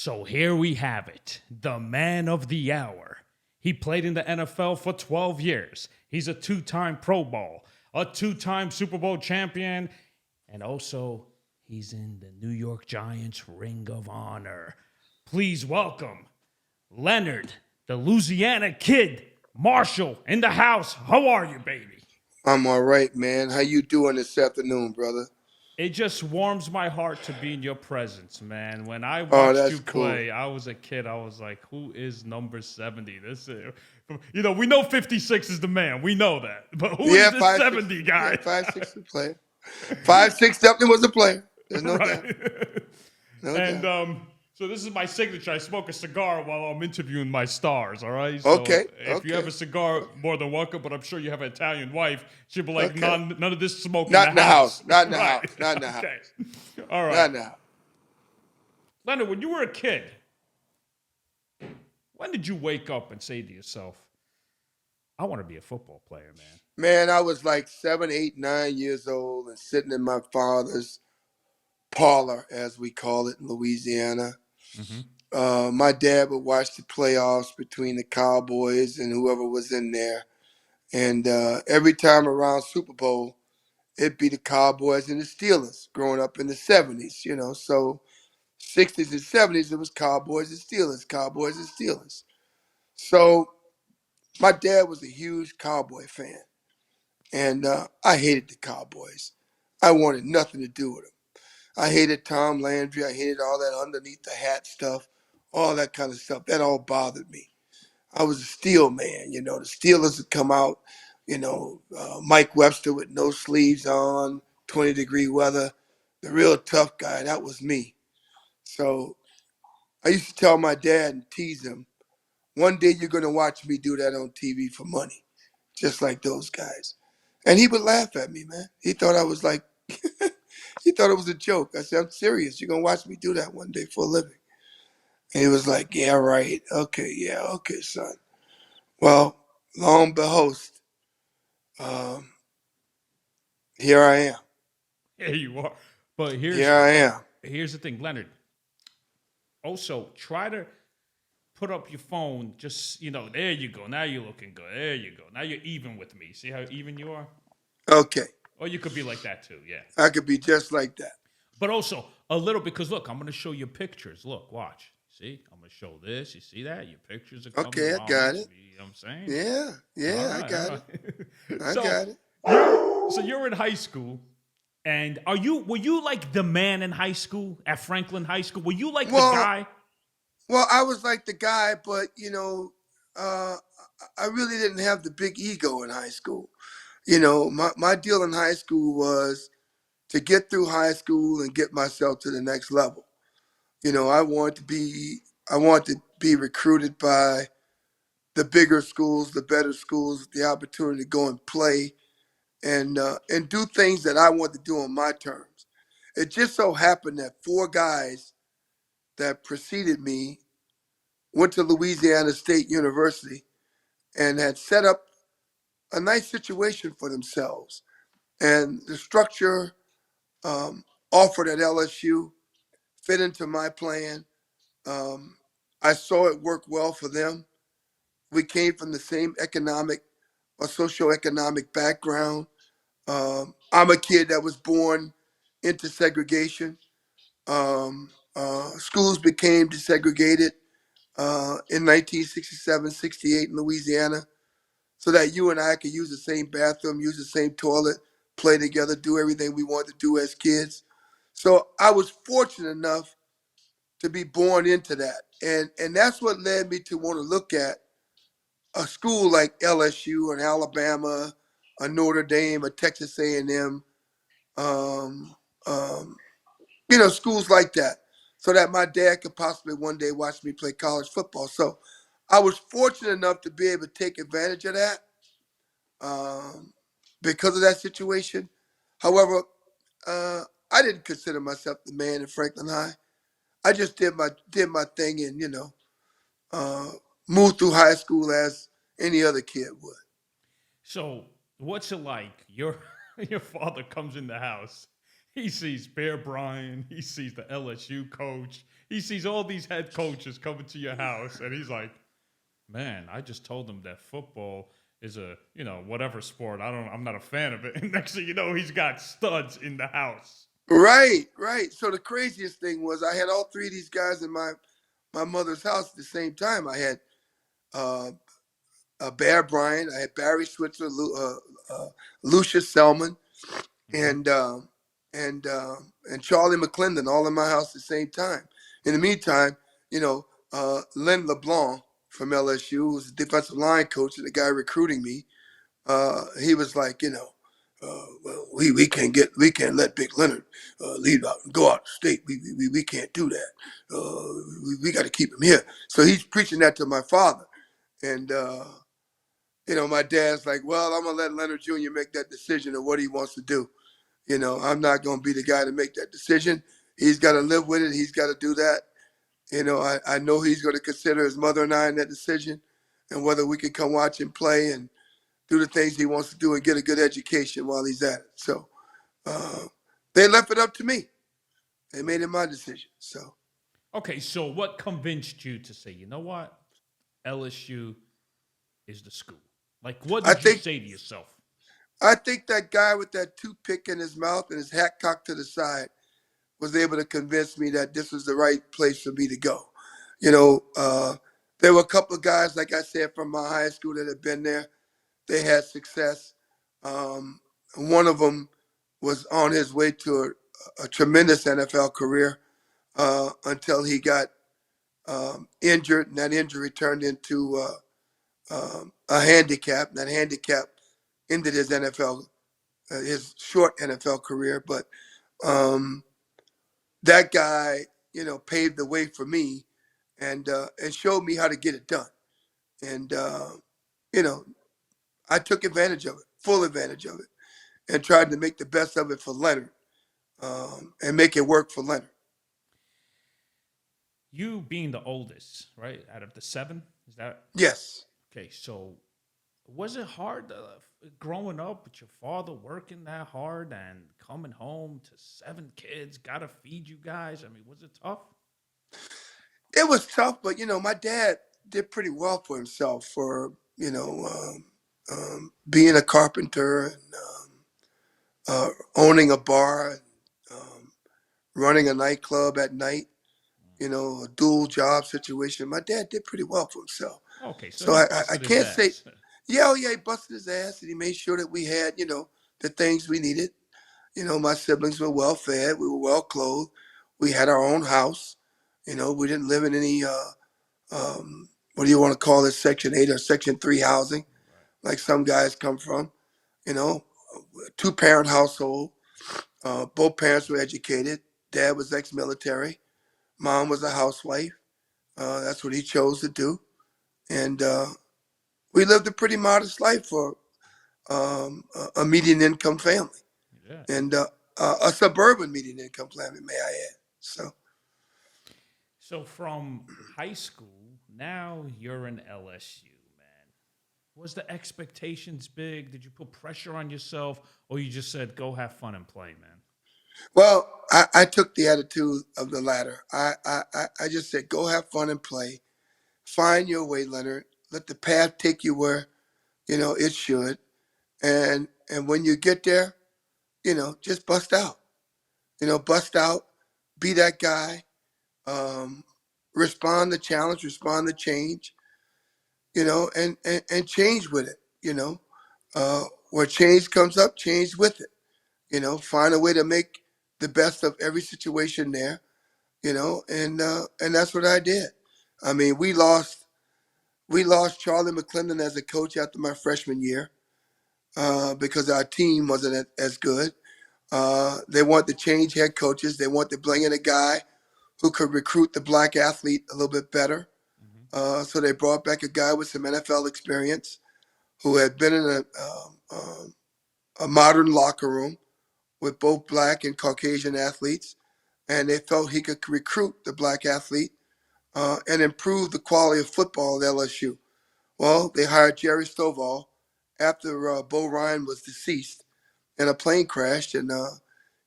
So here we have it, the man of the hour. He played in the NFL for 12 years. He's a two-time Pro Bowl, a two-time Super Bowl champion, and also he's in the New York Giants Ring of Honor. Please welcome Leonard, the Louisiana Kid, Marshall in the house. How are you, baby? I'm all right, man. How you doing this afternoon, brother? It just warms my heart to be in your presence, man. When I Oh, watched you that's cool. play, I was a kid. I was like, who is number 70? We know 56 is the man. We know that. But who is this 70 guy? 5'6" a player. 5'6" definitely was a player. There's no doubt. Right. No And doubt. so this is my signature. I smoke a cigar while I'm interviewing my stars, all right? So Okay. if you have a cigar, more than welcome, but I'm sure you have an Italian wife. She'll be like, Okay. none of this smoke Not in the house. Not in the Right. house. Not in the Okay. house. All Not right. in the house. Leonard, when you were a kid, when did you wake up and say to yourself, I want to be a football player, man? Man, I was like 7, 8, 9 years old and sitting in my father's parlor, as we call it in Louisiana. My dad would watch the playoffs between the Cowboys and whoever was in there. And every time around Super Bowl, it'd be the Cowboys and the Steelers growing up in the 70s, So 60s and 70s, it was Cowboys and Steelers, Cowboys and Steelers. So my dad was a huge Cowboy fan. And I hated the Cowboys. I wanted nothing to do with them. I hated Tom Landry. I hated all that underneath the hat stuff, all that kind of stuff. That all bothered me. I was a Steel man. The Steelers would come out, Mike Webster with no sleeves on, 20-degree weather, the real tough guy. That was me. So I used to tell my dad and tease him, one day you're going to watch me do that on TV for money, just like those guys. And he would laugh at me, man. He thought I was like, he thought it was a joke. I said, I'm serious. You're going to watch me do that one day for a living. And he was like, yeah, right. Okay, son. Well, lo and behold, um, here I am. Here you are. But Here I am. here's the thing, Leonard. Also, try to put up your phone. Just, there you go. Now you're looking good. There you go. Now you're even with me. See how even you are? Okay. Or you could be like that too, yeah. I could be just like that. But also a little, because look, I'm going to show you pictures. Look, watch. See, I'm going to show this. You see that? Your pictures are coming. Okay, I got it. You know what I'm saying? Yeah, I got it. I got it. So you're in high school, and were you like the man in high school at Franklin High School? Were you like the guy? Well, I was like the guy, but I really didn't have the big ego in high school. My deal in high school was to get through high school and get myself to the next level. I wanted to be recruited by the bigger schools, the better schools, the opportunity to go and play and do things that I want to do on my terms. It just so happened that 4 guys that preceded me went to Louisiana State University and had set up a nice situation for themselves. And the structure offered at LSU fit into my plan. I saw it work well for them. We came from the same economic or socioeconomic background. I'm a kid that was born into segregation. Schools became desegregated in 1967, 68 in Louisiana, so that you and I could use the same bathroom, use the same toilet, play together, do everything we wanted to do as kids. So I was fortunate enough to be born into that. And that's what led me to want to look at a school like LSU and Alabama, a Notre Dame, a Texas A&M, um, um, schools like that, so that my dad could possibly one day watch me play college football. So I was fortunate enough to be able to take advantage of that because of that situation. However, I didn't consider myself the man in Franklin High. I just did my thing and uh, moved through high school as any other kid would. So what's it like? Your father comes in the house. He sees Bear Bryant. He sees the LSU coach. he sees all these head coaches coming to your house, and he's like, "Man, I just told him that football is a whatever sport. I'm not a fan of it." And next thing you know, he's got studs in the house. Right, right. So the craziest thing was I had all three of these guys in my mother's house at the same time. I had uh, Bear Bryant, I had Barry Switzer, Lucius Selman, Hmm. and um, and Charlie McClendon all in my house at the same time. In the meantime, Len LeBlanc from LSU, who was the defensive line coach and the guy recruiting me, he was like, well, we can't let Big Leonard leave out and go out of state. We can't do that. We got to keep him here. So he's preaching that to my father, and my dad's like, well, I'm gonna let Leonard Jr. make that decision of what he wants to do. I'm not gonna be the guy to make that decision. He's got to live with it. He's got to do that. I know he's going to consider his mother and I in that decision, and whether we can come watch him play and do the things he wants to do and get a good education while he's at it. So uh, they left it up to me. They made it my decision. So Okay, so what convinced you to say, you know what, LSU is the school? Like, what I did you think say to yourself? I think that guy with that toothpick in his mouth and his hat cocked to the side was able to convince me that this was the right place for me to go. You know, there were a couple of guys, like I said, from my high school that had been there. They had success. One of them was on his way to a tremendous NFL career until he got injured, and that injury turned into a handicap. And that handicap ended his his short NFL career. But um, that guy, paved the way for me and showed me how to get it done. And you know, I took advantage of it, full advantage of it, and tried to make the best of it for Leonard and make it work for Leonard. You being the oldest, right, out of the seven, is that Yes. okay? So, was it hard growing up with your father working that hard and coming home to seven kids, gotta feed you guys? I mean, was it tough? It was tough, but my dad did pretty well for himself for being a carpenter and owning a bar, and, running a nightclub at night. A dual job situation. My dad did pretty well for himself. Okay, so So he I busted his can't say, ass. yeah, oh yeah, he busted his ass and he made sure that we had, the things we needed. My siblings were well fed, we were well clothed, we had our own house. We didn't live in any, what do you want to call it, Section 8 or Section 3 housing, like some guys come from. You know, two-parent household. Both parents were educated. Dad was ex-military. Mom was a housewife. That's what he chose to do. And we lived a pretty modest life for a median income family Yeah. and a suburban median income family, may I add. So So from high school, now you're in LSU, man. Was the expectations big? Did you put pressure on yourself, or you just said, "Go have fun and play, man"? well, I took the attitude of the latter. I just said, go have fun and play. Find your way, Leonard. Let the path take you where, it should. And when you get there, just bust out. Bust out, be that guy, um, respond to challenge, respond to change, and change with it, where change comes up, change with it, find a way to make the best of every situation there, and that's what I did. I mean, we lost Charlie McClendon as a coach after my freshman year because our team wasn't as good. They want to change head coaches. They want to bring in a guy who could recruit the black athlete a little bit better. Hmm. So they brought back a guy with some NFL experience who had been in a modern locker room with both black and Caucasian athletes, and they felt he could recruit the black athlete and improve the quality of football at LSU. Well, they hired Jerry Stovall after Bo Ryan was deceased in a plane crash, and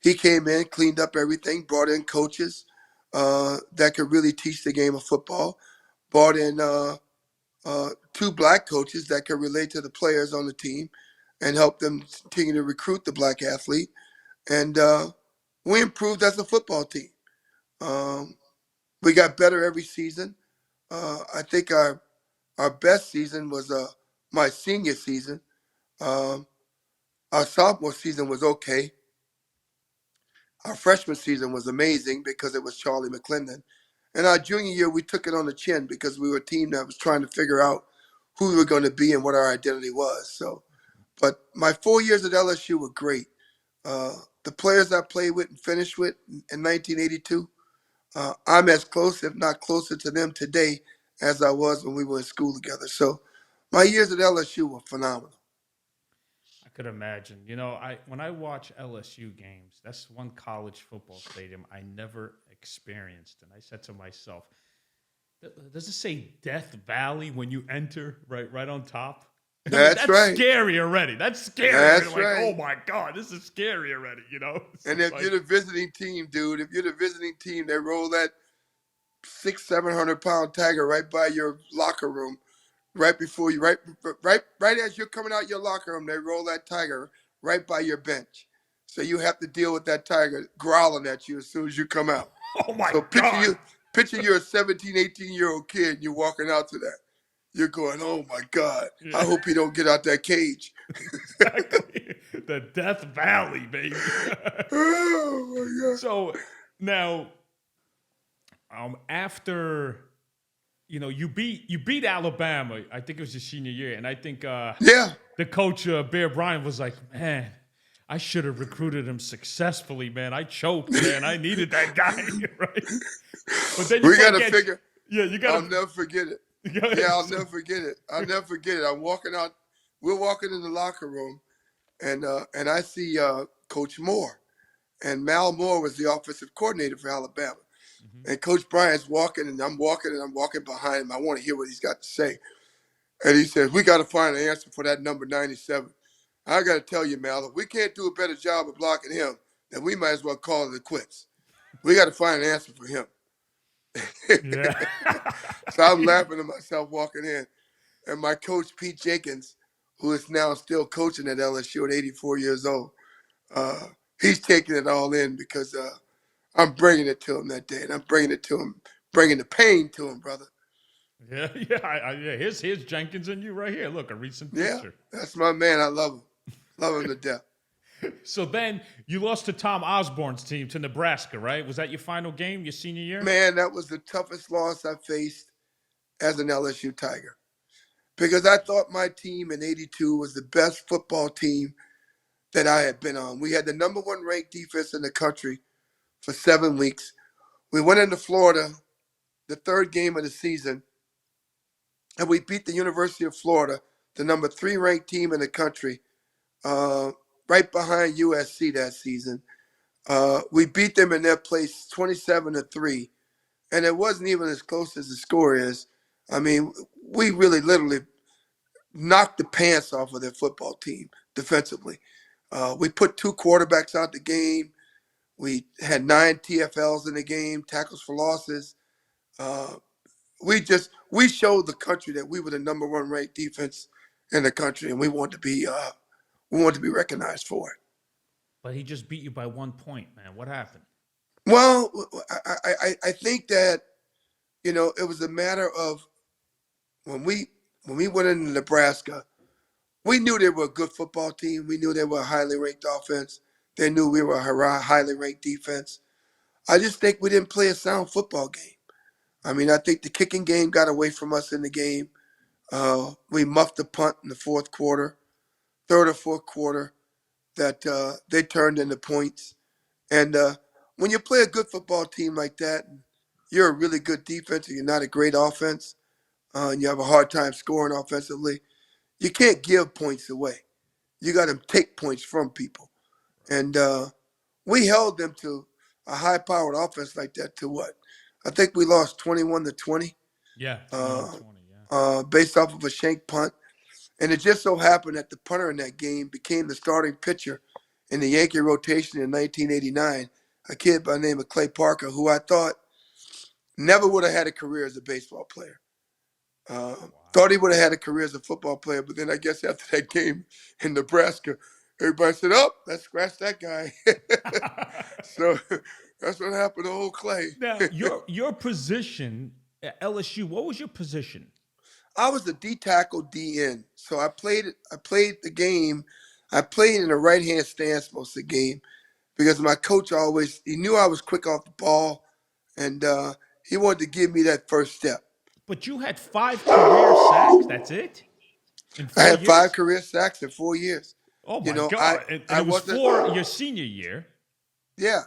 he came in, cleaned up everything, brought in coaches, that could really teach the game of football. Brought in 2 black coaches that could relate to the players on the team and help them continue to recruit the black athlete. And we improved as a football team. We got better every season. I think our best season was my senior season. Um, our sophomore season was okay. Our freshman season was amazing because it was Charlie McClendon. And our junior year, we took it on the chin because we were a team that was trying to figure out who we were going to be and what our identity was. So, but my 4 years at LSU were great. The players I played with and finished with in 1982, I'm as close, if not closer to them today as I was when we were in school together. So my years at LSU were phenomenal. I could imagine. You know, when I watch LSU games, that's one college football stadium I never experienced. And I said to myself, does it say Death Valley when you enter right on top? I mean, That's right. Scary already. That's scary. That's like, right. oh my God, this is scary already, you know? And if you're the visiting team, dude, if you're the visiting team, they roll that 600-700 pound tiger right by your locker room, right before you, right as you're coming out your locker room, they roll that tiger right by your bench. So you have to deal with that tiger growling at you as soon as you come out. Oh my so God. Picture you're a 17, 18-year-old kid and you're walking out to that. You're going, oh my God, yeah. I hope he don't get out that cage. Exactly. The Death Valley, baby. Oh my God. So now, after, you know, you beat Alabama, I think it was your senior year, and I think the coach Bear Bryant was like, man, I should have recruited him successfully, man. I choked, man. I needed that guy, right? But then we gotta figure. Yeah, you gotta. I'll never forget it. Yeah, I'll never forget it. I'll never forget it. I'm walking out. We're walking in the locker room, and I see Coach Moore, and Mal Moore was the offensive coordinator for Alabama. Mm-hmm. And Coach Bryant's walking, and I'm walking behind him. I want to hear what he's got to say. And he says, we got to find an answer for that number 97. I got to tell you, Mal, if we can't do a better job of blocking him, then we might as well call it quits. We got to find an answer for him. Yeah. So I'm laughing at myself walking in. And my coach, Pete Jenkins, who is now still coaching at LSU at 84 years old, he's taking it all in because I'm bringing it to him that day. And I'm bringing it to him, bringing the pain to him, brother. Yeah. Here's Jenkins and you right here. Look, a recent picture. Yeah, that's my man. I love him. Love him to death. So then you lost to Tom Osborne's team to Nebraska, right? Was that your final game, your senior year? Man, that was the toughest loss I faced as an LSU Tiger. Because I thought my team in 82 was the best football team that I had been on. We had the number 1 ranked defense in the country for 7 weeks. We went into Florida, the 3rd game of the season, and we beat the University of Florida, the number 3 ranked team in the country, right behind USC that season. We beat them in their place 27-3, and it wasn't even as close as the score is. I mean, we really literally knocked the pants off of their football team defensively. We put 2 quarterbacks out the game. We had 9 TFLs in the game, tackles for losses. We showed the country that we were the number 1 ranked defense in the country, and we want to be recognized for it. But he just beat you by 1 point, man. What happened? Well, I think that, you know, it was a matter of when we went into Nebraska, we knew they were a good football team. We knew they were a highly ranked offense. They knew we were a highly ranked defense. I just think we didn't play a sound football game. I mean, I think the kicking game got away from us in the game. We muffed the punt in the 4th quarter, 3rd or 4th quarter, that they turned into points. And when you play a good football team like that, you're a really good defense and you're not a great offense, and you have a hard time scoring offensively, you can't give points away. You got to take points from people. And we held them to a high-powered offense like that to what? I think we lost 21-20. Yeah, 21-20, based off of a shank punt. And it just so happened that the punter in that game became the starting pitcher in the Yankee rotation in 1989, a kid by the name of Clay Parker, who I thought Never would have had a career as a baseball player. Wow. Thought he would have had a career as a football player, but then I guess after that game in Nebraska, everybody said, "Oh, let's scratch that guy." So that's what happened to old Clay. Now, your position at LSU, what was your position? I was a D tackle DN, so I played the game. I played in the right hand stance most of the game because my coach he knew I was quick off the ball, and he wanted to give me that first step. But you had 5 career sacks. That's it? In I four had 5 years? career sacks in 4 years. Oh, You my know, God. And I it was wasn't. for your senior year. Yeah,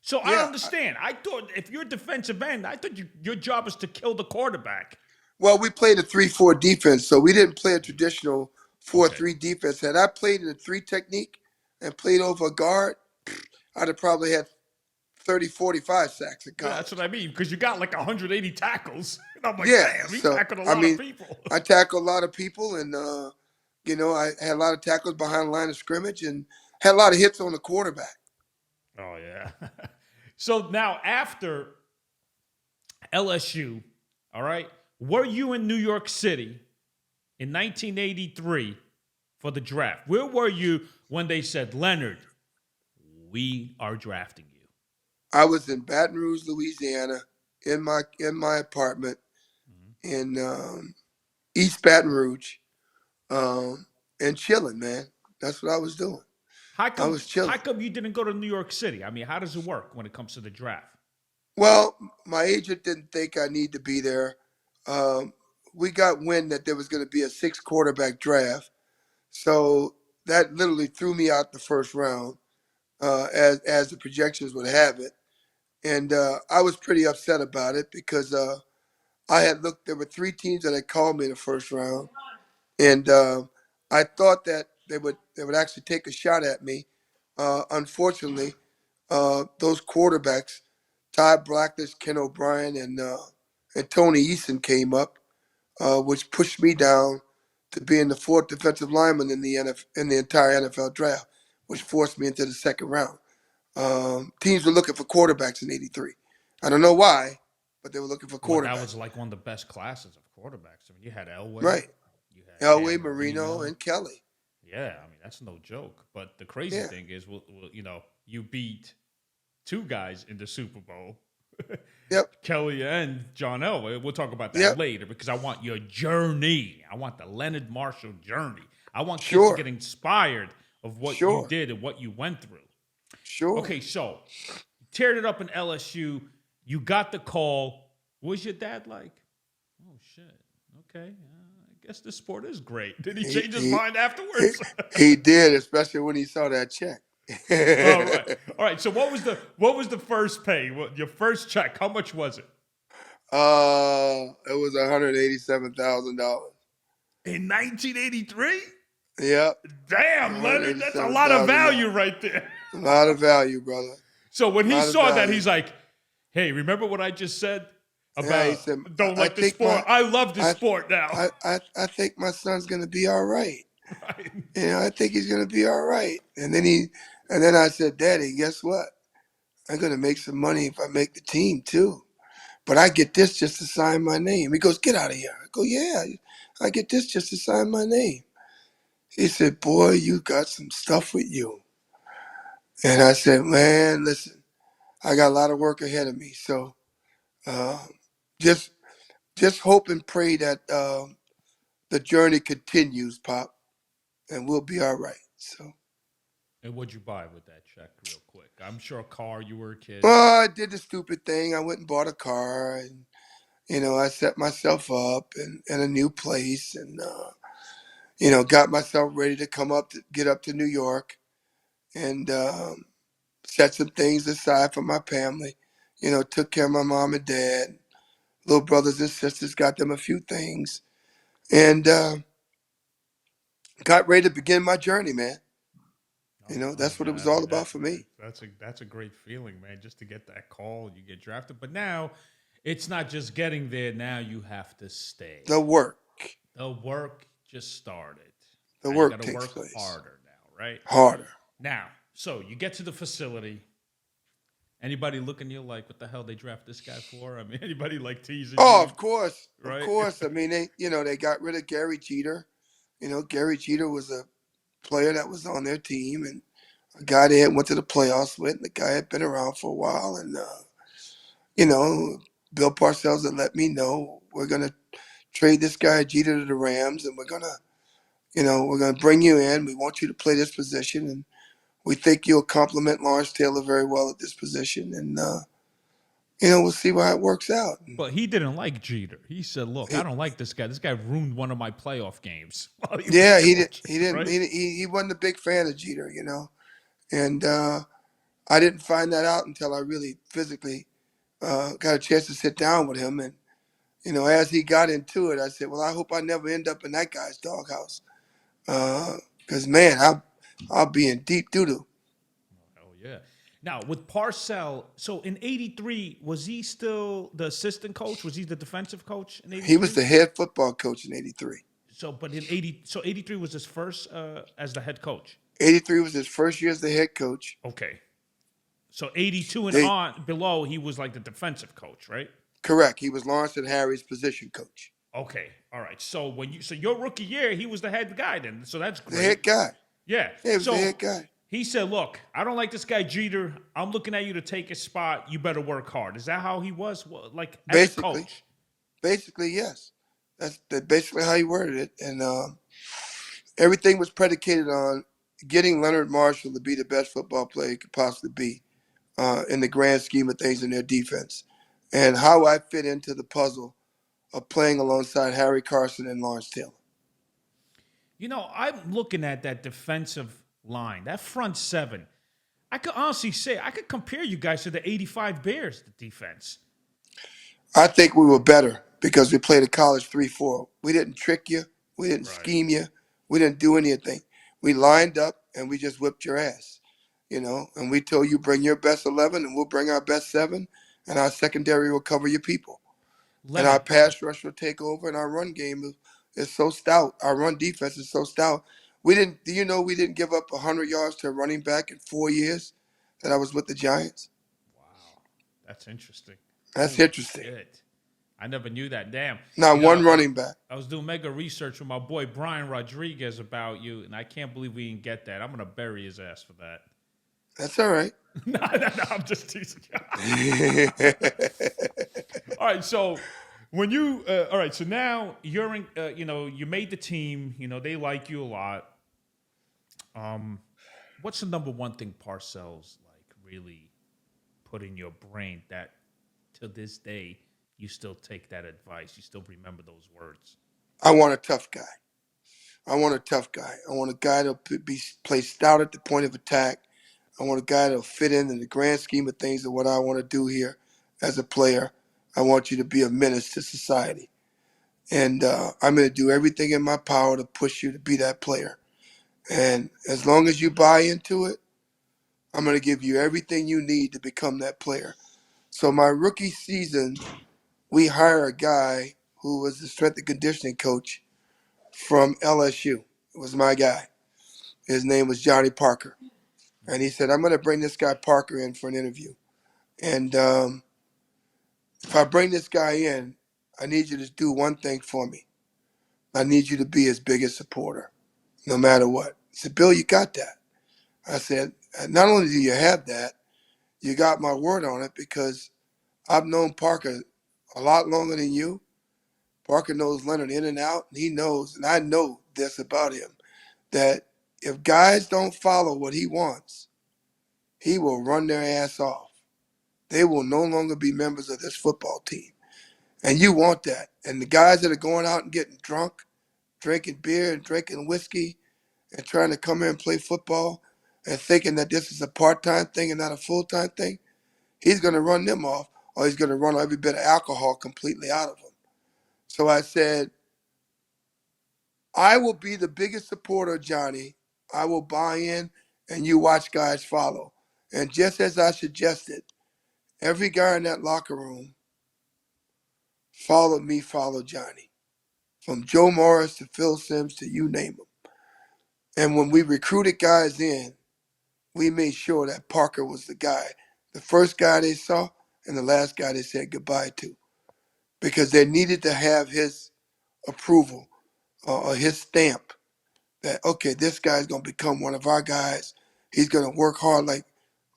So I don't yeah. understand. I thought if you're a defensive end, I thought your job is to kill the quarterback. Well, we played a 3-4 defense, so we didn't play a traditional Okay. 4-3 defense. Had I played in a 3 technique and played over a guard, I'd have probably had 30, 45 sacks in Yeah, that's college. what I mean. Because you got like 180 tackles. And I'm like, Yeah, damn, he so tackled a I lot of mean, people. I tackled a lot of people, and I had a lot of tackles behind the line of scrimmage, and had a lot of hits on the quarterback. Oh, yeah. So now after LSU, all right, were you in New York City in 1983 for the draft? Where were you when they said, Leonard, we are drafting you? I was in Baton Rouge, Louisiana, in my apartment in East Baton Rouge, and chilling, man. That's what I was doing. How I come, was how chilling. come you didn't go to New York City? I mean, how does it work when it comes to the draft? Well, my agent didn't think I need to be there. Um, we got wind that there was going to be a 6 quarterback draft, so that literally threw me out the first round, as the projections would have it, and I was pretty upset about it because I had looked. There were 3 teams that had called me in the first round, and I thought that they would actually take a shot at me. Unfortunately, those quarterbacks, Todd Blackledge, Ken O'Brien, and Tony Eason came up, which pushed me down to being the 4th defensive lineman in the entire NFL draft, which forced me into the second round. Teams were looking for quarterbacks in '83. I don't know why, but they were looking for Well, that quarterbacks. was like one of the best classes of quarterbacks. I mean, you had Elway, Right. you had Elway, Dan Marino, Marino. and Kelly. Yeah, I mean, that's no joke. But the crazy Yeah. thing is, you beat 2 guys in the Super Bowl, Yep. Kelly and John Elway. We'll talk about that Yep. later because I want your journey. I want the Leonard Marshall journey. I want kids to Sure. get inspired of what you Sure. did and what you went through. Sure. Okay, so you teared it up in LSU. You got the call. What was your dad like? Oh, shit. Okay. I guess this sport is great. Did he He, change his he, mind he, afterwards? he did, especially when he saw that check. All right. All right. So what was the first pay? Your first check? How much was it? It was $187,000. In 1983? Yep. Damn, Leonard, that's a lot of value $187,000. right there. A lot of value, brother. So when A he lot of saw that, value. he's like, "Hey, remember what I just said Yeah, he about said, don't I like the think sport? I love this I, sport now." I think my son's gonna be all right. Right? I think he's gonna be all right. And then I said, Daddy, guess what? I'm gonna make some money if I make the team too. But I get this just to sign my name. He goes, get out of here. I go, yeah, I get this just to sign my name. He said, boy, you got some stuff with you. And I said, man, listen, I got a lot of work ahead of me. So uh, just just hope and pray that the journey continues, Pop, and we'll be all right. So, And what'd you buy with that check, real quick? I'm sure a car. You were a kid. well, I did the stupid thing. I went and bought a car, and I set myself up in a new place, and got myself ready to get up to New York, and set some things aside for my family. Took care of my mom and dad, little brothers and sisters, got them a few things, and got ready to begin my journey, man. Oh That's what it yeah, was I all mean about for me. that's a great feeling, man. Just to get that call, you get drafted. But now, it's not just getting there. Now you have to stay. The work, The work just started. the Now you work got to takes work place harder now, right? harder. Now, so you get to the facility. Anybody looking at you like, what the hell they draft this guy for? I mean, anybody like teasing Oh, you, of course, of right? course. I mean, they got rid of Gary Jeter. Gary Jeter was a player that was on their team and a guy they had went to the playoffs with. And the guy had been around for a while, and you know, Bill Parcells had let me know we're gonna trade this guy Jeter to the Rams, and we're gonna bring you in. We want you to play this position, and we think you'll complement Lawrence Taylor very well at this position, and we'll see how it works out. But he didn't like Jeter. He said, "Look, I He, don't like this guy. This guy ruined one of my playoff games while he was yeah, he did. coaching, He didn't. right?" He wasn't a big fan of Jeter, and I didn't find that out until I really physically got a chance to sit down with him. And as he got into it, I said, "Well, I hope I never end up in that guy's doghouse, because man, I'll be in deep doo doo." Oh yeah. Now with Parcell, so in '83, was he still the assistant coach? Was he the defensive coach in He was '83? the head football coach in '83. So, but in '83 was his first as the head coach. '83 was his first year as the head coach. Okay. So '82 and They on below, he was like the defensive coach, right? Correct. He was Lawrence and Harry's position coach, Okay. All right. So your rookie year, he was the head guy then. So that's the great. head guy. Yeah. Yeah, he was the So head guy. he said, "Look, I don't like this guy Jeter. I'm looking at you to take his spot. You better work hard." Is that how he was? Like as a Basically, coach? basically, yes. That's basically how he worded it, and everything was predicated on getting Leonard Marshall to be the best football player he could possibly be in the grand scheme of things in their defense, and how I fit into the puzzle of playing alongside Harry Carson and Lawrence Taylor. I'm looking at that defensive line, that front seven. I could honestly say I could compare you guys to the '85 Bears, the defense. I think we were better because we played a college 3-4. We didn't trick you. We didn't Right. scheme you. We didn't do anything. We lined up and we just whipped your ass, and we told you bring your best 11 and we'll bring our best 7, and our secondary will cover your people. And our Leonard, pass rush will take over, and our run game is so stout. Our run defense is so stout. We didn't give up 100 yards to a running back in 4 years that I was with the Giants? wow, that's interesting. That's Holy interesting. shit. I never knew that. Damn. Not You know, one running back. I was doing mega research with my boy Brian Rodriguez about you, and I can't believe we didn't get that. I'm gonna bury his ass for that. That's all right. No, I'm just teasing All right, so all right, so now you're in, you made the team. They like you a lot. What's the number one thing Parcells like really put in your brain that to this day you still take that advice? You still remember those words? I want a tough guy. I want a tough guy. I want a guy that'll play stout at the point of attack. I want a guy that'll fit in the grand scheme of things of what I want to do here as a player. I want you to be a menace to society. And I'm going to do everything in my power to push you to be that player. And as long as you buy into it, I'm going to give you everything you need to become that player. So my rookie season, we hire a guy who was the strength and conditioning coach from LSU. It was my guy. His name was Johnny Parker. And he said, I'm going to bring this guy Parker in for an interview. And if I bring this guy in, I need you to do one thing for me. I need you to be his biggest supporter, no matter what. He said, Bill, you got that. I said, not only do you have that, you got my word on it because I've known Parker a lot longer than you. Parker knows Leonard in and out, and he knows, and I know this about him, that if guys don't follow what he wants, he will run their ass off. They will no longer be members of this football team. And you want that. And the guys that are going out and getting drunk, drinking beer and drinking whiskey and trying to come here and play football and thinking that this is a part-time thing and not a full-time thing, he's going to run them off, or he's going to run every bit of alcohol completely out of them. So I said, I will be the biggest supporter, Johnny. I will buy in, and you watch guys follow. And just as I suggested, every guy in that locker room followed me, followed Johnny. From Joe Morris to Phil Simms to you name them. And when we recruited guys in, we made sure that Parker was the guy the first guy they saw and the last guy they said goodbye to, because they needed to have his approval or his stamp that, okay, this guy's going to become one of our guys. He's going to work hard like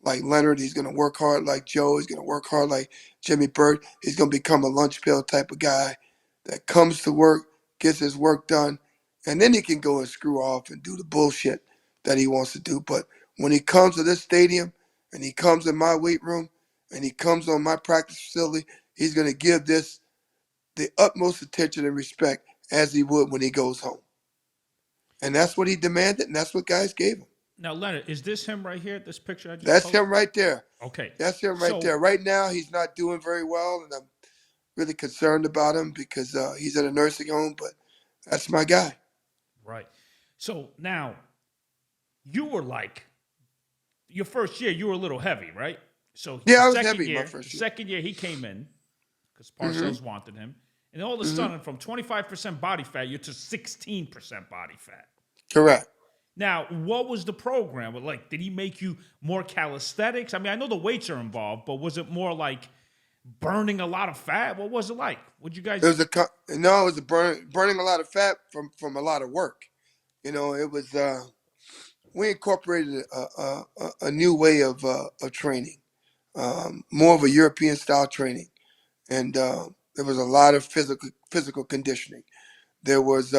Leonard. He's going to work hard like Joe. He's going to work hard like Jimmy Burt. He's going to become a lunch pail type of guy that comes to work, gets his work done, and then he can go and screw off and do the bullshit that he wants to do. But when he comes to this stadium and he comes in my weight room and he comes on my practice facility, he's going to give this the utmost attention and respect as he would when he goes home. And that's what he demanded, and that's what guys gave him. Now, Leonard, is this him right here? This picture I just That's posted? him right there. Okay. That's him right there. Right now, he's not doing very well, and I'm really concerned about him because he's at a nursing home, but that's my guy. Right. So now, you were like, your first year, you were a little heavy, right? So yeah, I was heavy my first year. Second year, he came in because Parcells wanted him. And all of a sudden, from 25% body fat, you're to 16% body fat. Correct. Now, what was the program? Like, did he make you more calisthenics? I mean, I know the weights are involved, but was it more like burning a lot of fat? What was it like? Would you guys? It was burning a lot of fat from a lot of work. You know, it was we incorporated a new way of training, more of a European style training, and there was a lot of physical conditioning. There was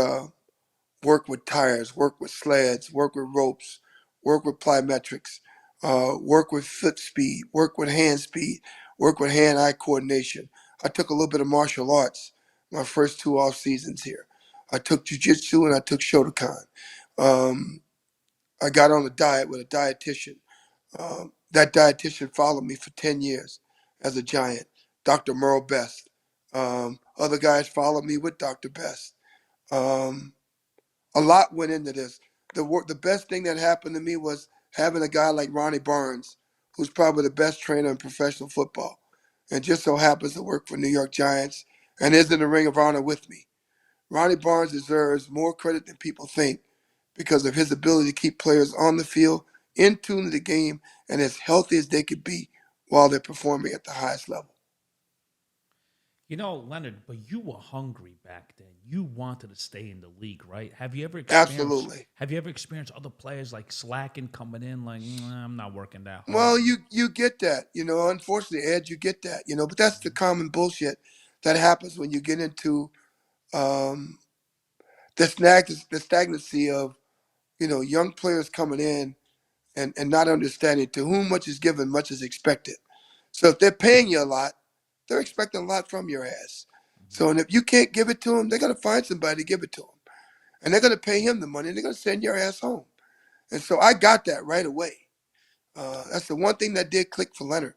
work with tires, work with sleds, work with ropes, work with plyometrics, work with foot speed, work with hand speed, work with hand-eye coordination. I took a little bit of martial arts my first 2 off seasons here. I took jiu-jitsu and I took Shotokan. I got on a diet with a dietitian. That dietitian followed me for 10 years as a giant, Dr. Merle Best. Other guys followed me with Dr. Best. A lot went into this. The best thing that happened to me was having a guy like Ronnie Barnes, who's probably the best trainer in professional football, and just so happens to work for New York Giants and is in the Ring of Honor with me. Ronnie Barnes deserves more credit than people think because of his ability to keep players on the field, in tune to the game, and as healthy as they could be while they're performing at the highest level. You know, Leonard, but you were hungry back then. You wanted to stay in the league, right? Have you ever experienced, Absolutely. Have you ever experienced other players like slacking, coming in like, I'm not working that hard? Well, you get that, you know. Unfortunately, Ed, you get that, you know. But that's the common bullshit that happens when you get into the stagnancy of, you know, young players coming in and not understanding to whom much is given, much is expected. So if they're paying you a lot, they're expecting a lot from your ass. So, and if you can't give it to them, they're going to find somebody to give it to them. And they're going to pay him the money, and they're going to send your ass home. And so I got that right away. That's the one thing that did click for Leonard.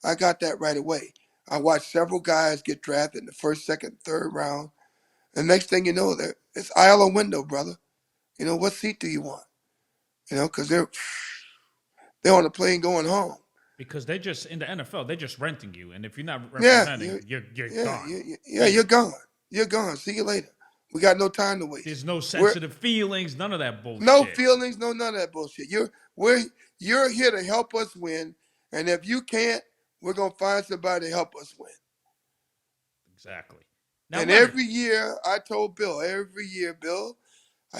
I got that right away. I watched several guys get drafted in the first, second, third round. And next thing you know, it's aisle or window, brother. You know, what seat do you want? You know, because they're on the plane going home. Because they just, in the NFL, they're just renting you. And if you're not representing, you're gone. You're gone. You're gone. See you later. We got no time to waste. There's no sensitive feelings, none of that bullshit. No feelings, none of that bullshit. You're here to help us win. And if you can't, we're going to find somebody to help us win. Exactly. Now, and every year, I told Bill, Bill,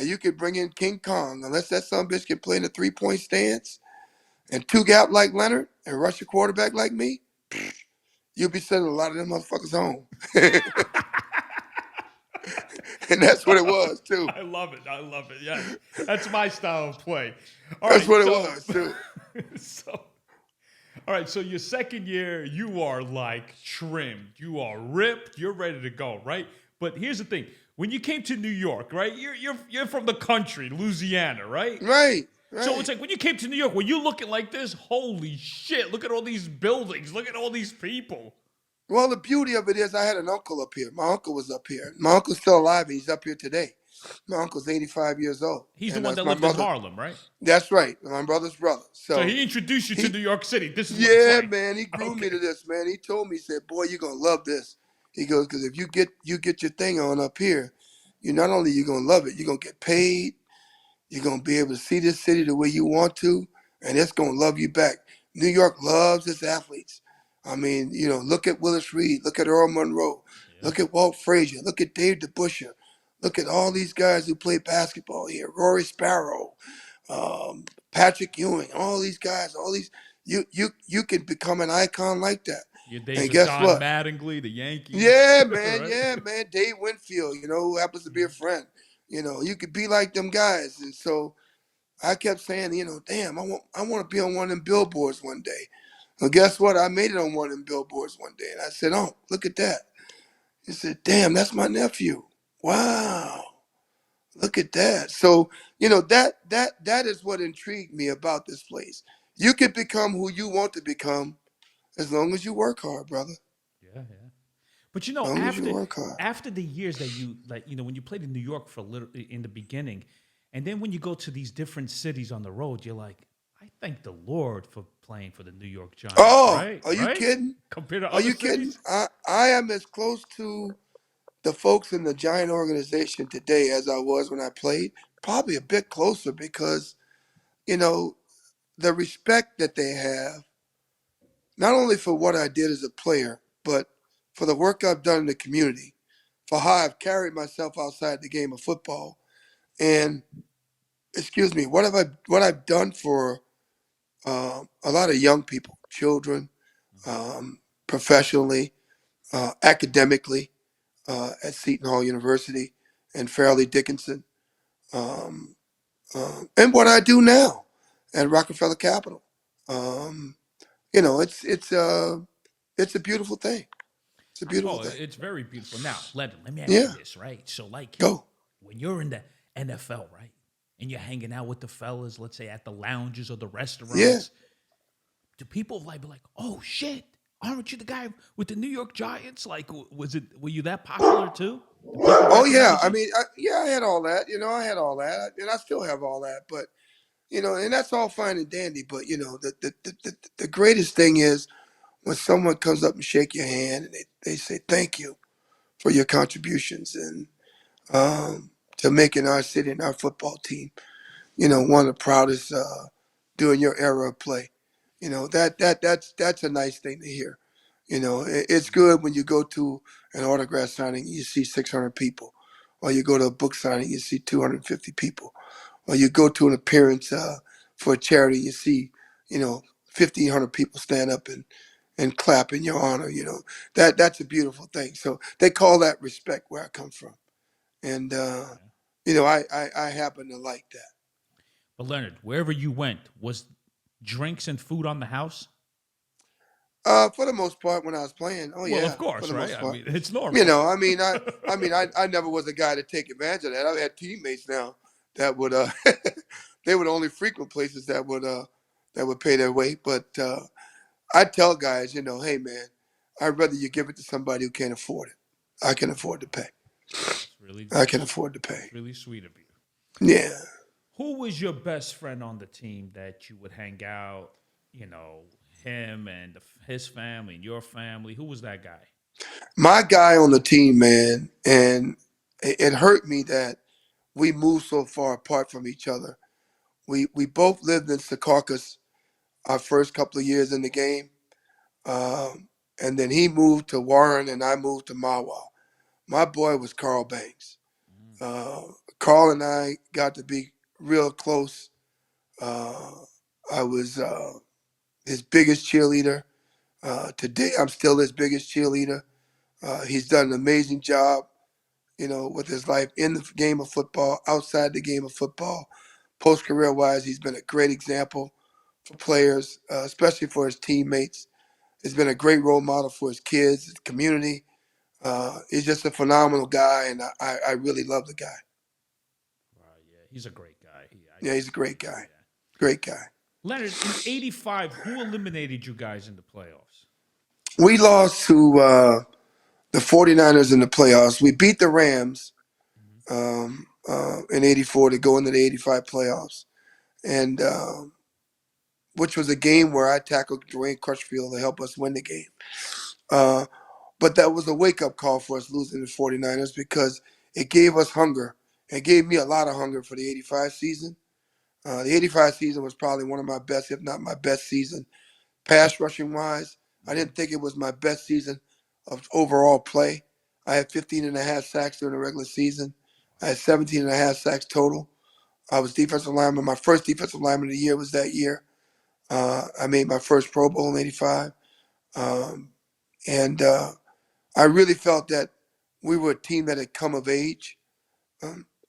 you could bring in King Kong. Unless that son bitch can play in a 3-point stance and 2-gap like Leonard and rush a quarterback like me, you'll be sending a lot of them motherfuckers home. And that's what it was, too. I love it. Yeah. That's my style of play. That's what it was, too. All right, so your second year, you are like trimmed. You are ripped. You're ready to go, right? But here's the thing. When you came to New York, right? You're from the country, Louisiana, right? Right. So it's like when you came to New York, when you looking like this, holy shit, look at all these buildings. Look at all these people. Well, the beauty of it is I had an uncle up here. My uncle was up here. My uncle's still alive. He's up here today. My uncle's 85 years old. He's the one that lived in Harlem, right? That's right. My brother's brother. So he introduced you to New York City. This is what it's like. Man. He grew me to this, man. He told me, he said, boy, you're going to love this. He goes, because if you get your thing on up here, you not only you're going to love it, you're going to get paid. You're going to be able to see this city the way you want to, and it's going to love you back. New York loves its athletes. I mean, look at Willis Reed, look at Earl Monroe, Yeah. look at Walt Frazier, look at Dave DeBuscher, look at all these guys who play basketball here. Rory Sparrow, um, Patrick Ewing, all these guys, all these you can become an icon like that. Your days And of guess Don what? Mattingly, the Yankees, right? Yeah, man. Dave Winfield, who happens to be a Mhm. friend. You could be like them guys. And so I kept saying, damn, I want to be on one of them billboards one day. Well, guess what? I made it on one of them billboards one day. And I said, oh, look at that. He said, damn, that's my nephew. Wow. Look at that. So, that is what intrigued me about this place. You can become who you want to become as long as you work hard, brother. Yeah, yeah. But As long as you work hard. after the years that you like, when you played in New York for a little in the beginning, and then when you go to these different cities on the road, you're like, I thank the Lord for playing for the New York Giants, Oh, right? are you Right? kidding? Compared to Are other you kidding? cities. I am as close to the folks in the Giant organization today as I was when I played. Probably a bit closer because, you know, the respect that they have, not only for what I did as a player, but for the work I've done in the community, for how I've carried myself outside the game of football. And excuse me, what I've done for a lot of young people, children, professionally, academically, at Seton Hall University and Fairleigh Dickinson, um, and what I do now at Rockefeller Capital. Um, it's a beautiful thing. It's a beautiful Oh, thing. it's very beautiful. Now, let me ask you Yeah, this, right? So, like, go. when you're in the NFL, right, and you're hanging out with the fellas, let's say at the lounges or the Yeah. restaurants, do people like be like, "Oh shit, aren't you the guy with the New York Giants?" Like, were you that popular too? Do people Oh yeah. recognize I you? mean, I had all that. I had all that, and I still have all that. But and that's all fine and dandy. But the greatest thing is when someone comes up and shake your hand and they say thank you for your contributions and to making our city and our football team, one of the proudest during your era of play. That's a nice thing to hear. It's good when you go to an autograph signing, you see 600 people, or you go to a book signing, you see 250 people, or you go to an appearance for a charity, you see, 1,500 people stand up and clap in your honor. That's a beautiful thing. So they call that respect where I come from, and Yeah. I happen to like that. But Leonard, wherever you went, was drinks and food on the house? For the most part, when I was playing, oh Well, of yeah, for course, the right? most I part. mean, it's normal. I never was a guy to take advantage of that. I had teammates now that would they would only frequent places that would pay their way. But I tell guys, hey man, I'd rather you give it to somebody who can't afford it. I can afford to pay. I can afford to pay. That's really sweet of you. Yeah. Who was your best friend on the team that you would hang out? You know, him and his family and your family. Who was that guy? My guy on the team, man, and it hurt me that we moved so far apart from each other. We both lived in Secaucus our first couple of years in the game. And then he moved to Warren and I moved to Mawa. My boy was Carl Banks. Mm. Uh, Carl and I got to be real close. Uh, I was his biggest cheerleader. Today, I'm still his biggest cheerleader. He's done an amazing job, with his life in the game of football, outside the game of football. Post career wise, he's been a great example for players, especially for his teammates. He's been a great role model for his kids, his community. He's just a phenomenal guy, and I really love the guy. Right, yeah, he's a great guy. I Yeah, can he's a great see guy. that. Great guy. Leonard, in '85, who eliminated you guys in the playoffs? We lost to the 49ers in the playoffs. We beat the Rams Mhm. in '84 to go into the '85 playoffs, and which was a game where I tackled Dwayne Crutchfield to help us win the game. Uh, but that was a wake up call for us losing the 49ers because it gave us hunger. It gave me a lot of hunger for the '85 season. The '85 season was probably one of my best, if not my best season pass rushing wise. I didn't think it was my best season of overall play. I had 15 and a half sacks during the regular season. I had 17 and a half sacks total. I was defensive lineman. My first defensive lineman of the year was that year. I made my first Pro Bowl in '85. And I really felt that we were a team that had come of age.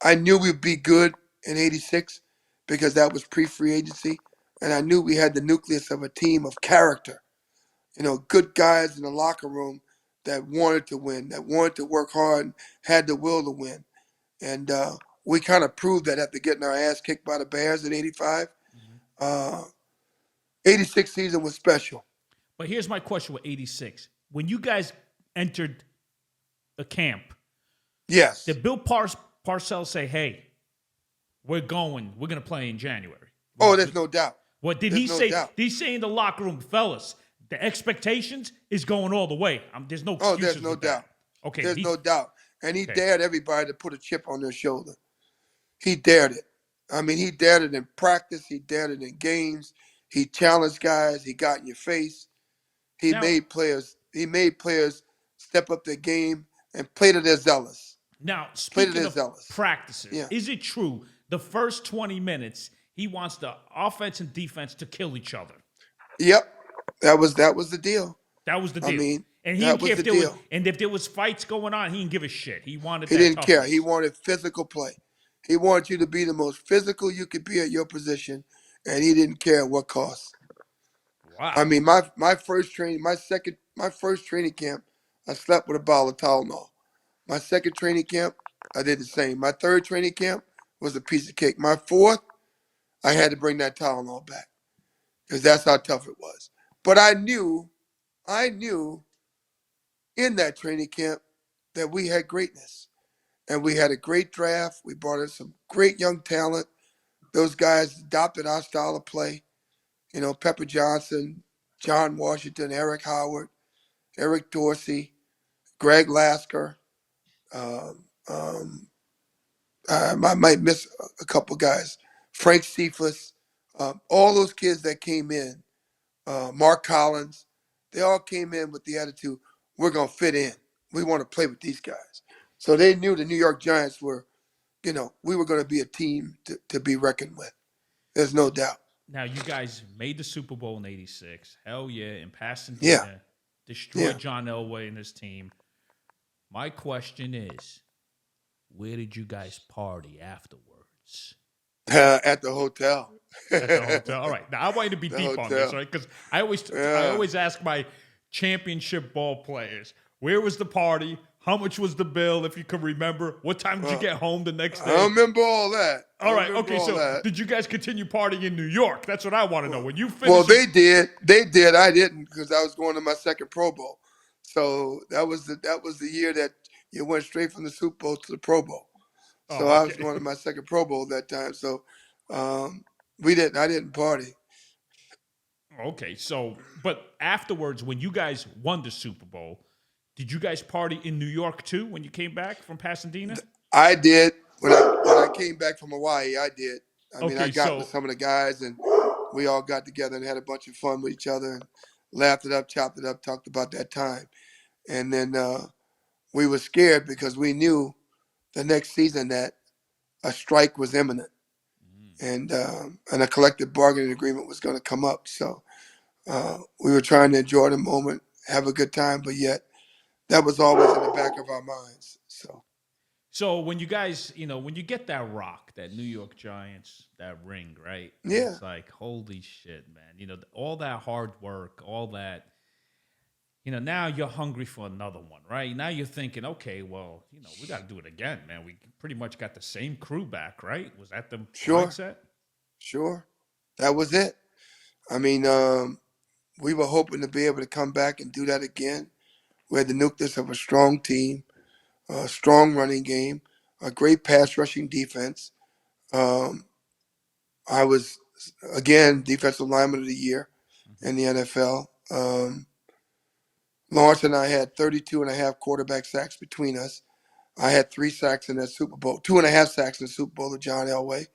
I knew we'd be good in '86 because that was pre-free agency. And I knew we had the nucleus of a team of character, good guys in the locker room that wanted to win, that wanted to work hard, and had the will to win. And we kind of proved that after getting our ass kicked by the Bears in '85. Uh, '86 season was special. But here's my question with '86: when you guys entered the camp, Yes. did Bill Parcells say, "Hey, we're going to play in January"? Oh, there's no doubt. What did There's he no say? doubt. Did he say in the locker room, fellas, the expectations is going all the way? There's no excuses. Oh, there's no with doubt. That. Okay. There's no doubt. And he dared everybody to put a chip on their shoulder. He dared it. I mean, he dared it in practice. He dared it in games. He challenged guys. He got in your face. He made players step up their game and play to their zealous. Now, speaking of practices, Yeah. is it true the first 20 minutes he wants the offense and defense to kill each other? Yep. That was the deal. That was the deal. I mean, and he that didn't care was if the there deal. was, and if there was fights going on, he didn't give a shit. He wanted He that didn't care. toughness. He wanted physical play. He wanted you to be the most physical you could be at your position, and he didn't care what cost. Wow. I mean, my first training camp, I slept with a bottle of Tylenol. My second training camp, I did the same. My third training camp was a piece of cake. My fourth, I had to bring that Tylenol back because that's how tough it was. But I knew in that training camp that we had greatness. And we had a great draft. We brought in some great young talent. Those guys adopted our style of play. Pepper Johnson, John Washington, Eric Howard, Eric Dorsey, Greg Lasker. I might miss a couple guys. Frank Cephas. All those kids that came in, Mark Collins, they all came in with the attitude, we're going to fit in. We want to play with these guys. So they knew the New York Giants were, we were going to be a team to be reckoned with. There's no doubt. Now, you guys made the Super Bowl in '86. Hell yeah. And Pasadena destroyed John Elway and his team. My question is, where did you guys party afterwards? At the hotel. At the hotel. All right. Now, I want you to be deep on this, right? Because I always ask my championship ball players, where was the party? How much was the bill, if you can remember? What time did you get home the next day? I remember all that. All right. Okay. So did you guys continue partying in New York? That's what I want to know. When you finished. Well, they did. They did. I didn't because I was going to my second Pro Bowl. So that was the year that you went straight from the Super Bowl to the Pro Bowl. So I was going to my second Pro Bowl that time. So I didn't party. Okay. So, but afterwards, when you guys won the Super Bowl, did you guys party in New York too when you came back from Pasadena? I did. When I came back from Hawaii, I did. I mean, I got with some of the guys, and we all got together and had a bunch of fun with each other and laughed it up, chopped it up, talked about that time. And then we were scared because we knew the next season that a strike was imminent, and a collective bargaining agreement was going to come up. So we were trying to enjoy the moment, have a good time, but yet that was always in the back of our minds. So when you guys, when you get that rock, that New York Giants, that ring, right? Yeah. It's like, holy shit, man. All that hard work, all that, now you're hungry for another one, right? Now you're thinking, okay, well, we got to do it again, man. We pretty much got the same crew back, right? Was that the mindset? Sure. That was it. I mean, we were hoping to be able to come back and do that again. We had the nucleus of a strong team, a strong running game, a great pass rushing defense. I was, again, defensive lineman of the year in the NFL. Lawrence and I had 32 and a half quarterback sacks between us. I had 3 sacks in that Super Bowl, 2.5 sacks in the Super Bowl of John Elway.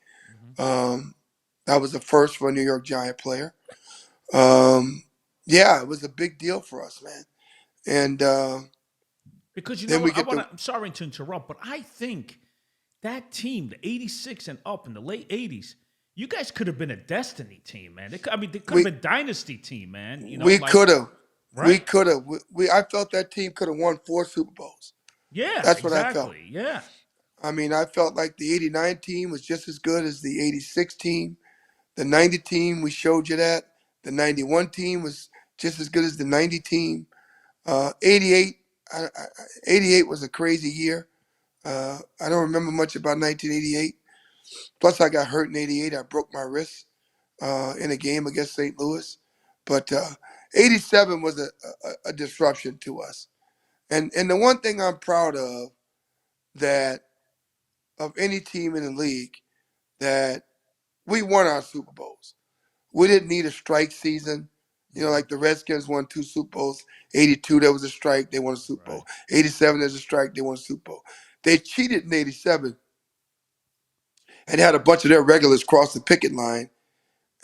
That was the first for a New York Giant player. Yeah, it was a big deal for us, man. And Because you know then we what? get the I'm sorry to interrupt, but I think that team, the 86 and up in the late 80s, you guys could have been a destiny team, man. They could have we been dynasty team, man. we could have. We Right? could have. I felt that team could have won 4 Super Bowls. Yeah, That's what I felt. exactly. Yeah. I mean, I felt like the '89 team was just as good as the '86 team. The '90 team, we showed you that. The '91 team was just as good as the '90 team. '88, 88 was a crazy year. I don't remember much about 1988. Plus, I got hurt in '88. I broke my wrist in a game against St. Louis. But '87 was a disruption to us. And the one thing I'm proud of that of any team in the league that we won our Super Bowls. We didn't need a strike season. You know, like the Redskins won 2 Super Bowls. '82, there was a strike, they won a Super Right. Bowl. '87, there's a strike, they won a Super Bowl. They cheated in '87 and had a bunch of their regulars cross the picket line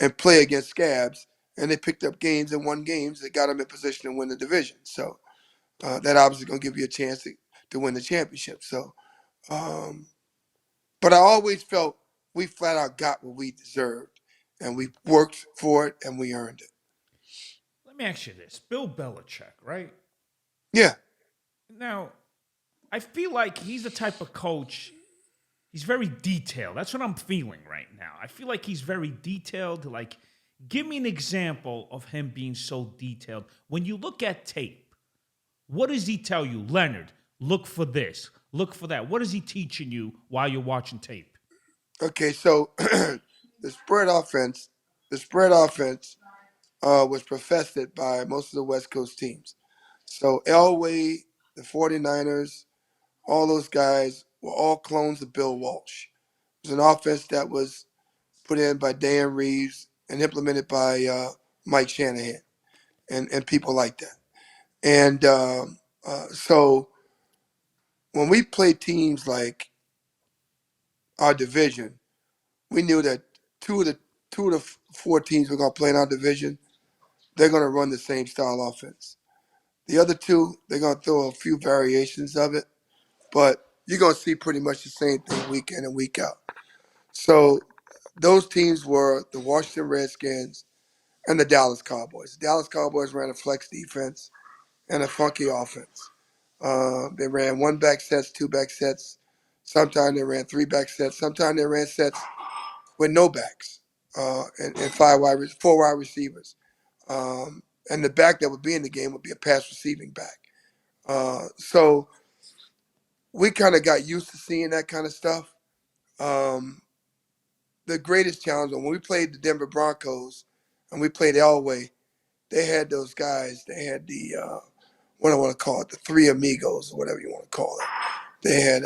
and play against scabs, and they picked up games and won games that got them in position to win the division. So that obviously going to give you a chance to win the championship. So, um, but I always felt we flat out got what we deserved, and we worked for it and we earned it. Let me ask you this. Bill Belichick, right? Yeah. Now, I feel like he's the type of coach, he's very detailed. That's what I'm feeling right now. I feel like he's very detailed. Like, give me an example of him being so detailed. When you look at tape, what does he tell you? Leonard, look for this, look for that. What is he teaching you while you're watching tape? Okay. So the spread offense was perfected by most of the West Coast teams. So Elway, the 49ers, all those guys were all clones of Bill Walsh. It was an offense that was put in by Dan Reeves and implemented by Mike Shanahan and people like that. And so when we played teams like our division, we knew that two of the two of the 4 teams we're going to play in our division, they're going to run the same style offense. The other 2, they're going to throw a few variations of it, but you're going to see pretty much the same thing week in and week out. So those teams were the Washington Redskins and the Dallas Cowboys. The Dallas Cowboys ran a flex defense and a funky offense. They ran 1 back sets, 2 back sets. Sometimes they ran 3 back sets. Sometimes they ran sets with no backs and 4 wide receivers. And the back that would be in the game would be a pass receiving back. So we kind of got used to seeing that kind of stuff. Um, the greatest challenge when we played the Denver Broncos and we played Elway, they had those guys. They had the what I want to call it, the 3 amigos or whatever you want to call it. They had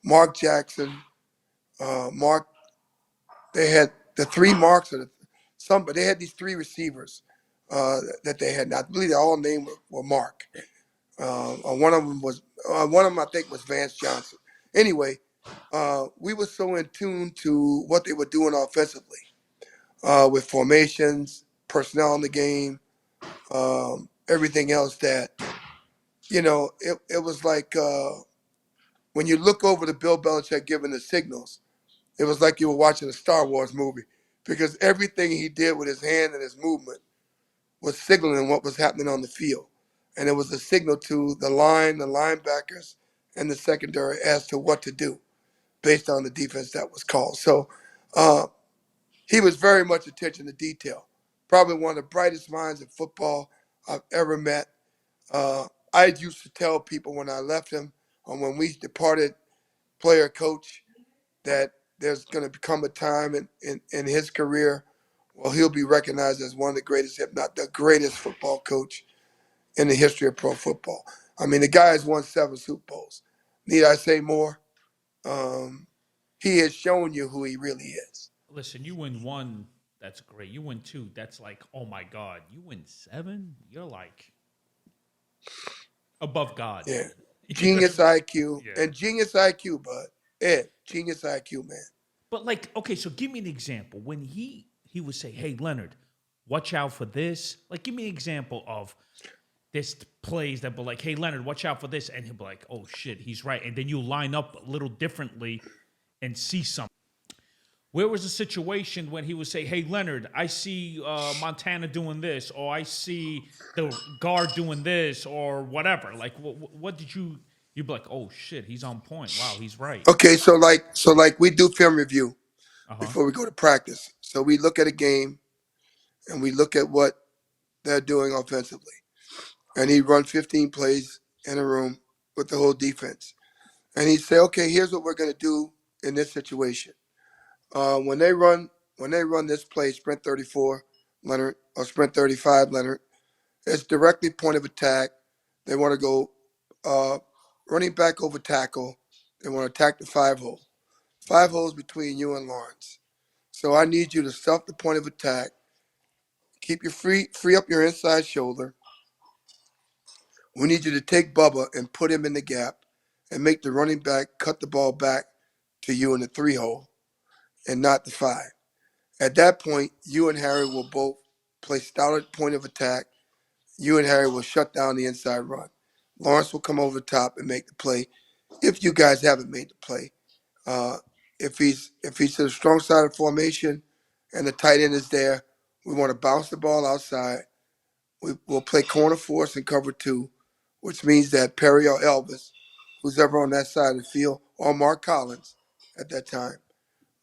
Mark Jackson, Mark. They had the 3 Marks or but they had these 3 receivers that they had. And I believe they all named were Mark. One of them I think was Vance Johnson. Anyway, we were so in tune to what they were doing offensively with formations, personnel in the game, everything else that it was like when you look over to Bill Belichick giving the signals, it was like you were watching a Star Wars movie because everything he did with his hand and his movement was signaling what was happening on the field. And it was a signal to the line, the linebackers, and the secondary as to what to do based on the defense that was called. So uh, he was very much attention to detail. Probably one of the brightest minds in football I've ever met. I used to tell people when I left him or when we departed player coach that there's going to become a time in his career where he'll be recognized as one of the greatest, if not the greatest football coach in the history of pro football. I mean, the guy has won 7 Super Bowls. Need I say more? Um, he has shown you who he really is. Listen, you win one, that's great. You win 2, that's like, oh my God. You win 7, you're like above God. Yeah. You know what I Genius mean? IQ. Yeah. And genius IQ, bud. Ed, genius IQ, man. But like, okay, so give me an example. When he would say, "Hey, Leonard, watch out for this? Like, give me an example of this plays that were like, hey, Leonard, watch out for this. And he'll be like, oh, shit, he's right. And then you line up a little differently and see something. Where was the situation when he would say, hey, Leonard, I see Montana doing this, or I see the guard doing this, or whatever? Like, what did you'd be like, oh, shit, he's on point. Wow, he's right. Okay, so like we do film review Uh-huh. before we go to practice. So we look at a game and we look at what they're doing offensively. And he'd run 15 plays in a room with the whole defense. And he'd say, okay, here's what we're going to do in this situation. When they run this play, sprint 34, Leonard, or sprint 35, Leonard, it's directly point of attack. They want to go running back over tackle. They want to attack the 5 hole. 5 holes between you and Lawrence. So I need you to stuff the point of attack. Keep your free up your inside shoulder. We need you to take Bubba and put him in the gap and make the running back cut the ball back to you in the 3 hole and not the 5. At that point, you and Harry will both play stout at point of attack. You and Harry will shut down the inside run. Lawrence will come over the top and make the play. If you guys haven't made the play, uh, if he's to the strong side of formation and the tight end is there, we want to bounce the ball outside. We'll play corner force and cover 2, which means that Perry or Elvis, who's ever on that side of the field, or Mark Collins at that time,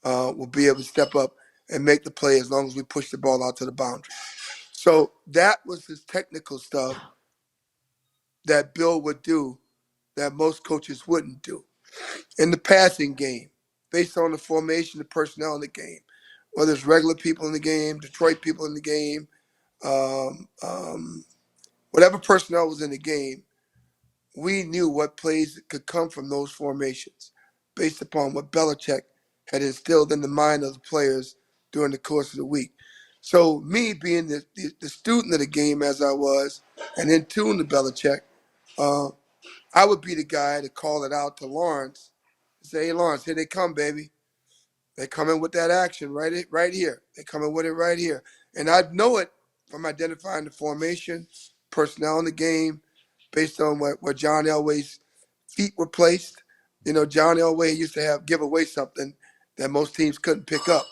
will be able to step up and make the play as long as we push the ball out to the boundary. So that was his technical stuff that Bill would do that most coaches wouldn't do. In the passing game, based on the formation, the personnel in the game, whether it's regular people in the game, Detroit people in the game, um, um, whatever personnel was in the game, we knew what plays could come from those formations based upon what Belichick had instilled in the mind of the players during the course of the week. So me being the student of the game as I was and in tune to Belichick, uh, I would be the guy to call it out to Lawrence and say, hey, Lawrence, here they come, baby. They coming with that action right here. They coming with it right here. And I'd know it from identifying the formation, personnel in the game, based on where John Elway's feet were placed. You know, John Elway used to give away something that most teams couldn't pick up.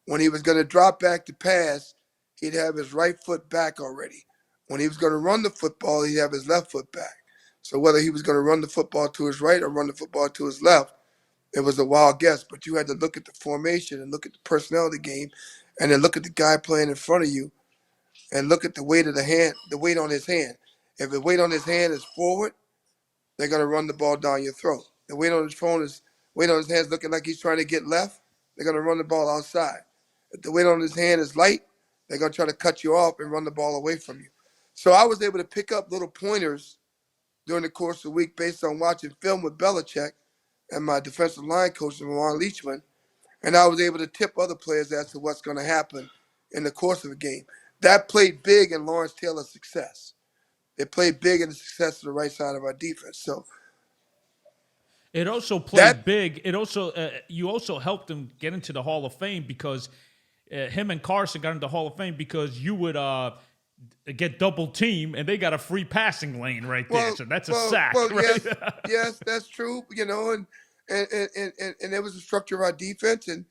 When he was going to drop back to pass, he'd have his right foot back already. When he was going to run the football, he'd have his left foot back. So whether he was going to run the football to his right or run the football to his left, it was a wild guess. But you had to look at the formation and look at the personnel of the game, and then look at the guy playing in front of you, and look at the weight of the hand, the weight on his hand. If the weight on his hand is forward, they're gonna run the ball down your throat. The weight on his hand is looking like he's trying to get left, they're gonna run the ball outside. If the weight on his hand is light, they're gonna try to cut you off and run the ball away from you. So I was able to pick up little pointers during the course of the week based on watching film with Belichick and my defensive line coach, Ron Leachman, and I was able to tip other players as to what's going to happen in the course of a game. That played big in Lawrence Taylor's success. It played big in the success of the right side of our defense. So It also played that, big. It also you also helped him get into the Hall of Fame because him and Carson got into the Hall of Fame because you would get double team and they got a free passing lane right there. So that's a sack, right? yes, that's true. You know, and there was the structure of our defense, and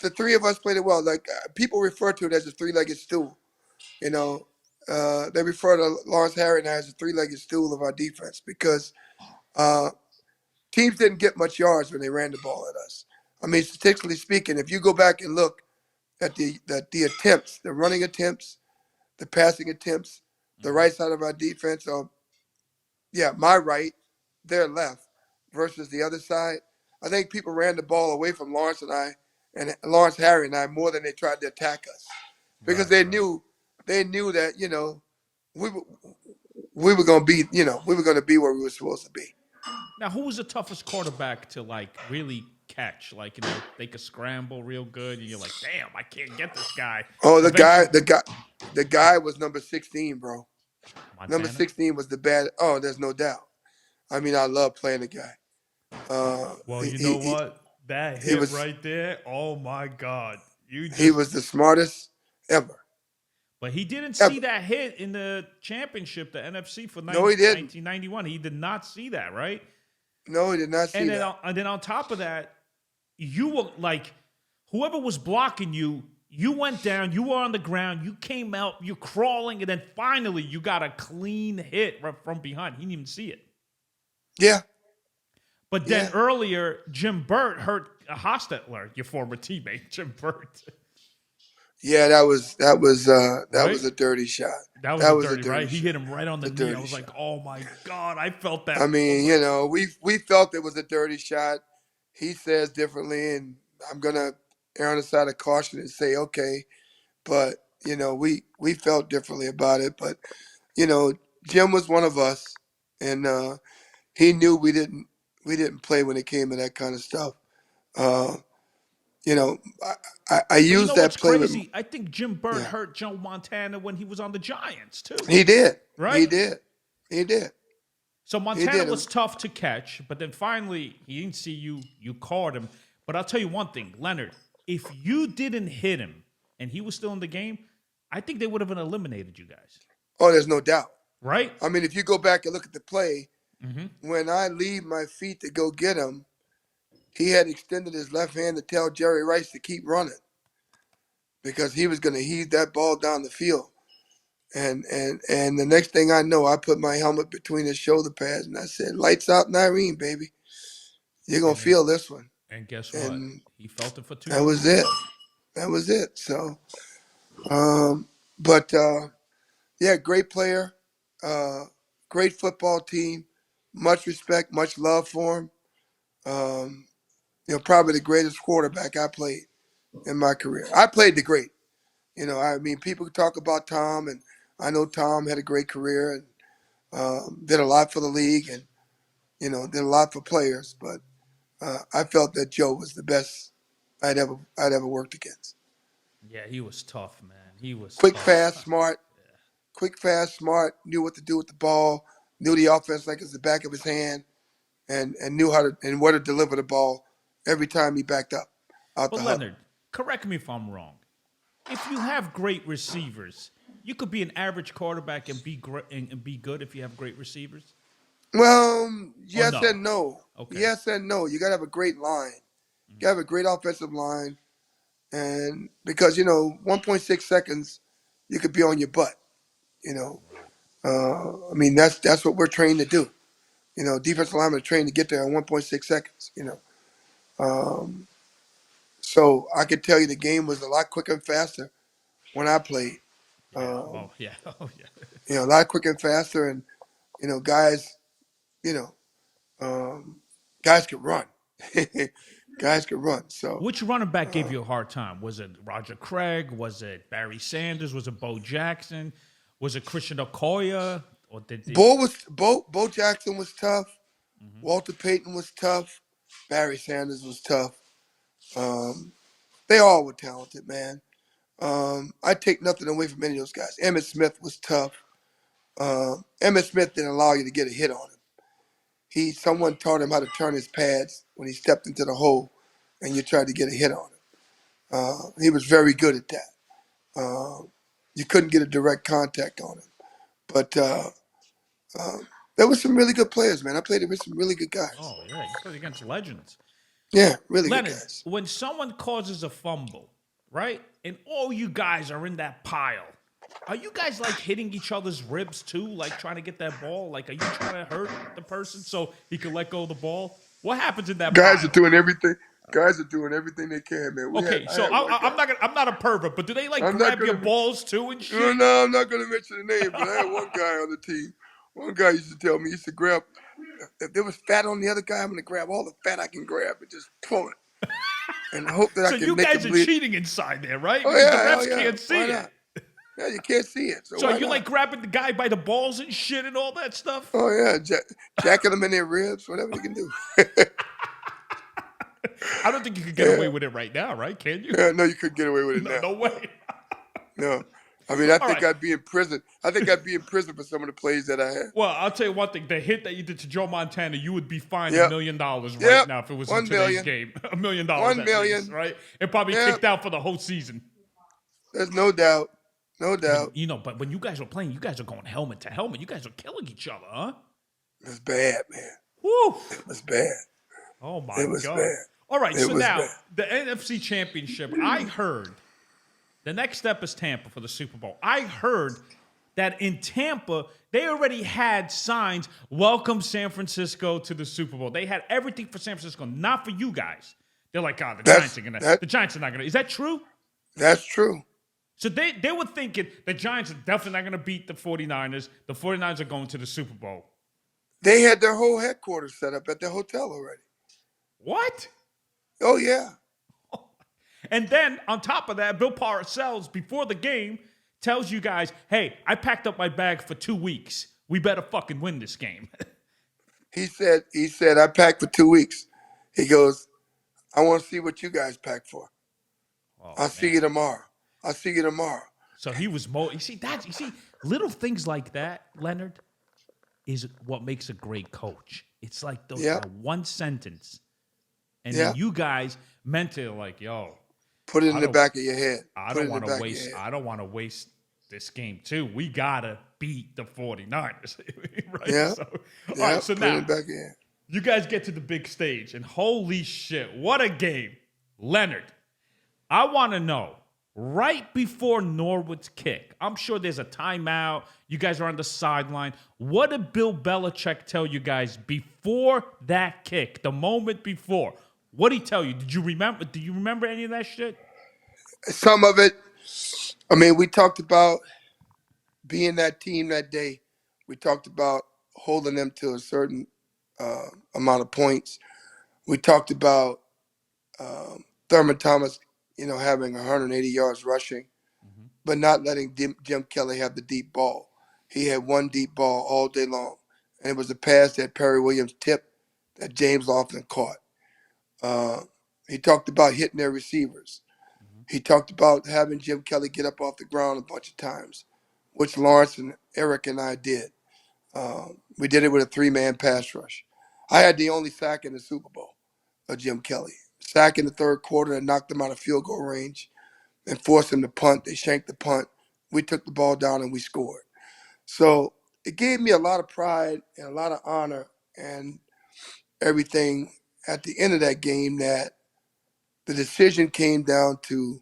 the 3 of us played it well. Like people refer to it as a 3-legged stool. You know, they refer to Lawrence Harry and I as a 3-legged stool of our defense because uh, teams didn't get much yards when they ran the ball at us. I mean, statistically speaking, if you go back and look at the attempts, the running attempts, the passing attempts, the right side of our defense, my right, their left, versus the other side, I think people ran the ball away from Lawrence and I, and Lawrence Harry and I more than they tried to attack us because Right, right. they knew that we were we were gonna be we were gonna be where we were supposed to be. Now, who was the toughest quarterback to like really catch? Like, they could scramble real good, and you're like, damn, I can't get this guy. Oh, Eventually, the guy was number 16, bro. Number Montana. 16 was the bad. Oh, there's no doubt. I mean, I love playing the guy. Well, He you know he what? That he hit was right there. Oh my God! You he just was the smartest ever. But he didn't Yeah, see that hit in the championship, the NFC for no, he didn't. 1991. He did not see that, right? No, he did not see that. And then on top of that, you were like, whoever was blocking you, you went down, you were on the ground, you came out, you're crawling, and then finally you got a clean hit right from behind. He didn't even see it. Yeah. But then earlier, Jim Burt hurt Hostetler, your former teammate, Jim Burt. Yeah, that was Right? a dirty shot. That was a dirty, right? He hit him right on the knee. I was like, oh my God, I felt that. I mean, we felt it was a dirty shot. He says differently, and I'm gonna err on the side of caution and say okay. But we felt differently about it. But Jim was one of us, and he knew we didn't play when it came to that kind of stuff. Uh, I But you used know that what's play with. crazy? I think Jim Burt Yeah, hurt Joe Montana when he was on the Giants, too. he did. He Right? did. He did. So He Montana did. was tough to catch, but then finally he didn't see you. You caught him. But I'll tell you one thing, Leonard, if you didn't hit him and he was still in the game, I think they would have eliminated you guys. Oh, there's no doubt. Right? I mean, if you go back and look at the play, Mm-hmm. when I leave my feet to go get him, he had extended his left hand to tell Jerry Rice to keep running because he was going to heave that ball down the field. And the next thing I know, I put my helmet between his shoulder pads and I said, "Lights out, Nyreen, baby. You're going to feel this one." And guess what? And He felt it for 2 that years. was it. That was it. So, but yeah, great player, great football team, much respect, much love for him. Probably the greatest quarterback I played in my career. I played the great. I mean, people talk about Tom, and I know Tom had a great career and did a lot for the league and, did a lot for players. But I felt that Joe was the best I'd ever worked against. Yeah, he was tough, man. He was Quick, tough. fast, smart. Quick, fast, smart. Knew what to do with the ball. Knew the offense like it's the back of his hand, and knew how to and where to deliver the ball every time he backed up out But the huddle. Leonard, correct me if I'm wrong. If you have great receivers, you could be an average quarterback and be good if you have great receivers. Well, yes no? and no. Okay. Yes and no. You gotta have a great line. You gotta have a great offensive line, and because 1.6 seconds, you could be on your butt. I mean that's what we're trained to do. Defensive linemen are trained to get there in 1.6 seconds. So I could tell you the game was a lot quicker and faster when I played. Yeah. Um, Oh yeah. Oh yeah. a lot quicker and faster, and guys, you know, guys could run. Guys could run. So Which running back gave you a hard time? Was it Roger Craig? Was it Barry Sanders? Was it Bo Jackson? Was it Christian Okoye? Or did they, Bo Jackson was tough. Walter Payton was tough. Barry Sanders was tough. They all were talented, man. I take nothing away from any of those guys. Emmitt Smith was tough. Emmitt Smith didn't allow you to get a hit on him. Someone taught him how to turn his pads when he stepped into the hole, and you tried to get a hit on him. He was very good at that. You couldn't get a direct contact on him, but there were some really good players, man. I played with some really good guys. oh yeah, you played against legends. Yeah, really good Leonard, guys. when someone causes a fumble, right, and all you guys are in that pile, are you guys like hitting each other's ribs too, like trying to get that ball? Like, are you trying to hurt the person so he can let go of the ball? What happens in that Guys pile? are doing everything. Guys are doing everything they can, man. Okay, so I'm not a pervert, but do they like I'm not grab your gonna- balls too and shit? No, I'm not going to mention the name, but I had one guy on the team. One guy used to tell me, he used to grab, if there was fat on the other guy, I'm going to grab all the fat I can grab and just pull it. And hope that So I can you make guys it are bleed. cheating inside there, right? Oh, Because yeah, the hell refs yeah. can't see Why it. not? Yeah, you can't see it. So So why are you not? like grabbing the guy by the balls and shit and all that stuff? Oh, yeah, jacking them in their ribs, whatever you can do. I don't think you could get away with it right now, right? Can you? Yeah, no, you couldn't get away with it No, now. no way. No. I mean, I All think right. I'd be in prison. I think I'd be in prison for some of the plays that I had. Well, I'll tell you one thing. The hit that you did to Joe Montana, you would be fined Yep. $1 million right Yep. now if it was $1 in today's million. game. $1 million $1 at million. least, right? And probably Yep. kicked out for the whole season. There's no doubt. No doubt. But when you guys were playing, you guys are going helmet to helmet. You guys are killing each other, huh? It was bad, man. Woo! It was bad. Oh my It was God! bad. All right, It so was now bad. the NFC Championship. I heard the next step is Tampa for the Super Bowl. I heard that in Tampa they already had signs. Welcome San Francisco to the Super Bowl. They had everything for San Francisco, not for you guys. They're like, God, the Giants are not gonna. Is that true? That's true. So they were thinking the Giants are definitely not going to beat the 49ers. The 49ers are going to the Super Bowl. They had their whole headquarters set up at the hotel already. What? Oh, yeah. And then on top of that, Bill Parcells, before the game, tells you guys, hey, I packed up my bag for 2 weeks. We better fucking win this game. He said, I packed for 2 weeks. He goes, I want to see what you guys pack for. I'll see you tomorrow. I'll see you tomorrow. So he was you see, little things like that, Leonard, is what makes a great coach. It's like those one sentence. And then you guys mentally like, yo. Put it in the back of your head. I don't want to waste this game too. We gotta beat the 49ers. Right? Yeah. All right, so now back in. You guys get to the big stage, and holy shit, what a game. Leonard, I want to know, right before Norwood's kick, I'm sure there's a timeout. You guys are on the sideline. What did Bill Belichick tell you guys before that kick, the moment before? What did he tell you? Do you remember any of that shit? Some of it. I mean, we talked about being that team that day. We talked about holding them to a certain amount of points. We talked about Thurman Thomas, having 180 yards rushing, but not letting Jim Kelly have the deep ball. He had one deep ball all day long, and it was a pass that Perry Williams tipped that James Lofton caught. He talked about hitting their receivers. He talked about having Jim Kelly get up off the ground a bunch of times, which Lawrence and Eric and I did. We did it with a 3-man pass rush. I had the only sack in the Super Bowl of Jim Kelly. Sack in the third quarter and knocked him out of field goal range and forced him to punt. They shanked the punt. We took the ball down and we scored. So it gave me a lot of pride and a lot of honor and everything at the end of that game that the decision came down to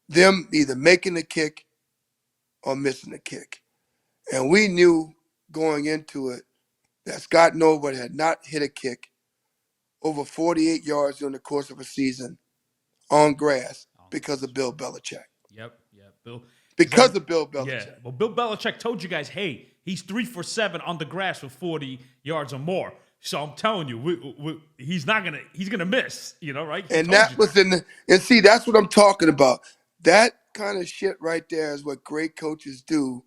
them either making the kick or missing the kick. And we knew going into it that Scott Norwood had not hit a kick over 48 yards during the course of a season on grass because of Bill Belichick. Yep, Bill. Because of Bill Belichick. Yeah, well, Bill Belichick told you guys, hey, he's 3 for 7 on the grass with 40 yards or more. So I'm telling you, he's gonna miss, right? And that was and see, that's what I'm talking about. That kind of shit right there is what great coaches do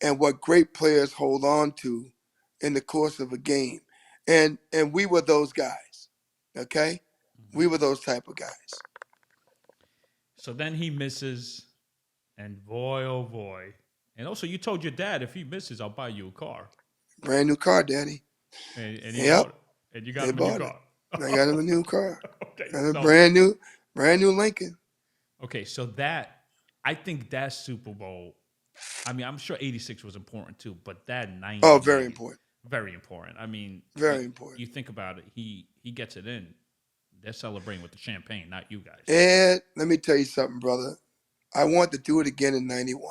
and what great players hold on to in the course of a game. And we were those guys, okay? We were those type of guys. So then he misses, and boy, oh boy. And also, you told your dad, if he misses, I'll buy you a car. Brand new car, Daddy. And he bought it. And you got him a new car. I got him a new car. Okay, got a brand new Lincoln. Okay, so I think that Super Bowl, I mean, I'm sure 86 was important too, but that 90. Oh, very important. Very important. I mean, very important. You think about it, he gets it in. They're celebrating with the champagne, not you guys. And let me tell you something, brother. I want to do it again in 91.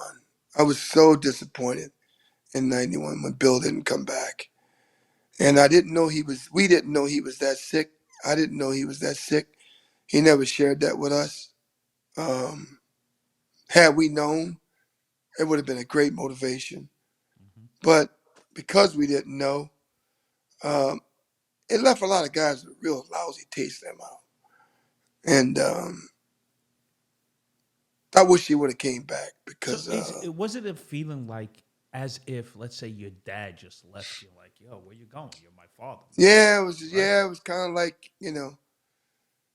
I was so disappointed in 91 when Bill didn't come back. And we didn't know he was that sick. I didn't know he was that sick. He never shared that with us. Had we known, it would have been a great motivation. But because we didn't know, it left a lot of guys with a real lousy taste in their mouth. And I wish he would have came back because. So was it a feeling like as if, let's say, your dad just left you, like, yo, where you going? You're my father. Yeah, it was. Right? Yeah, it was kind of like,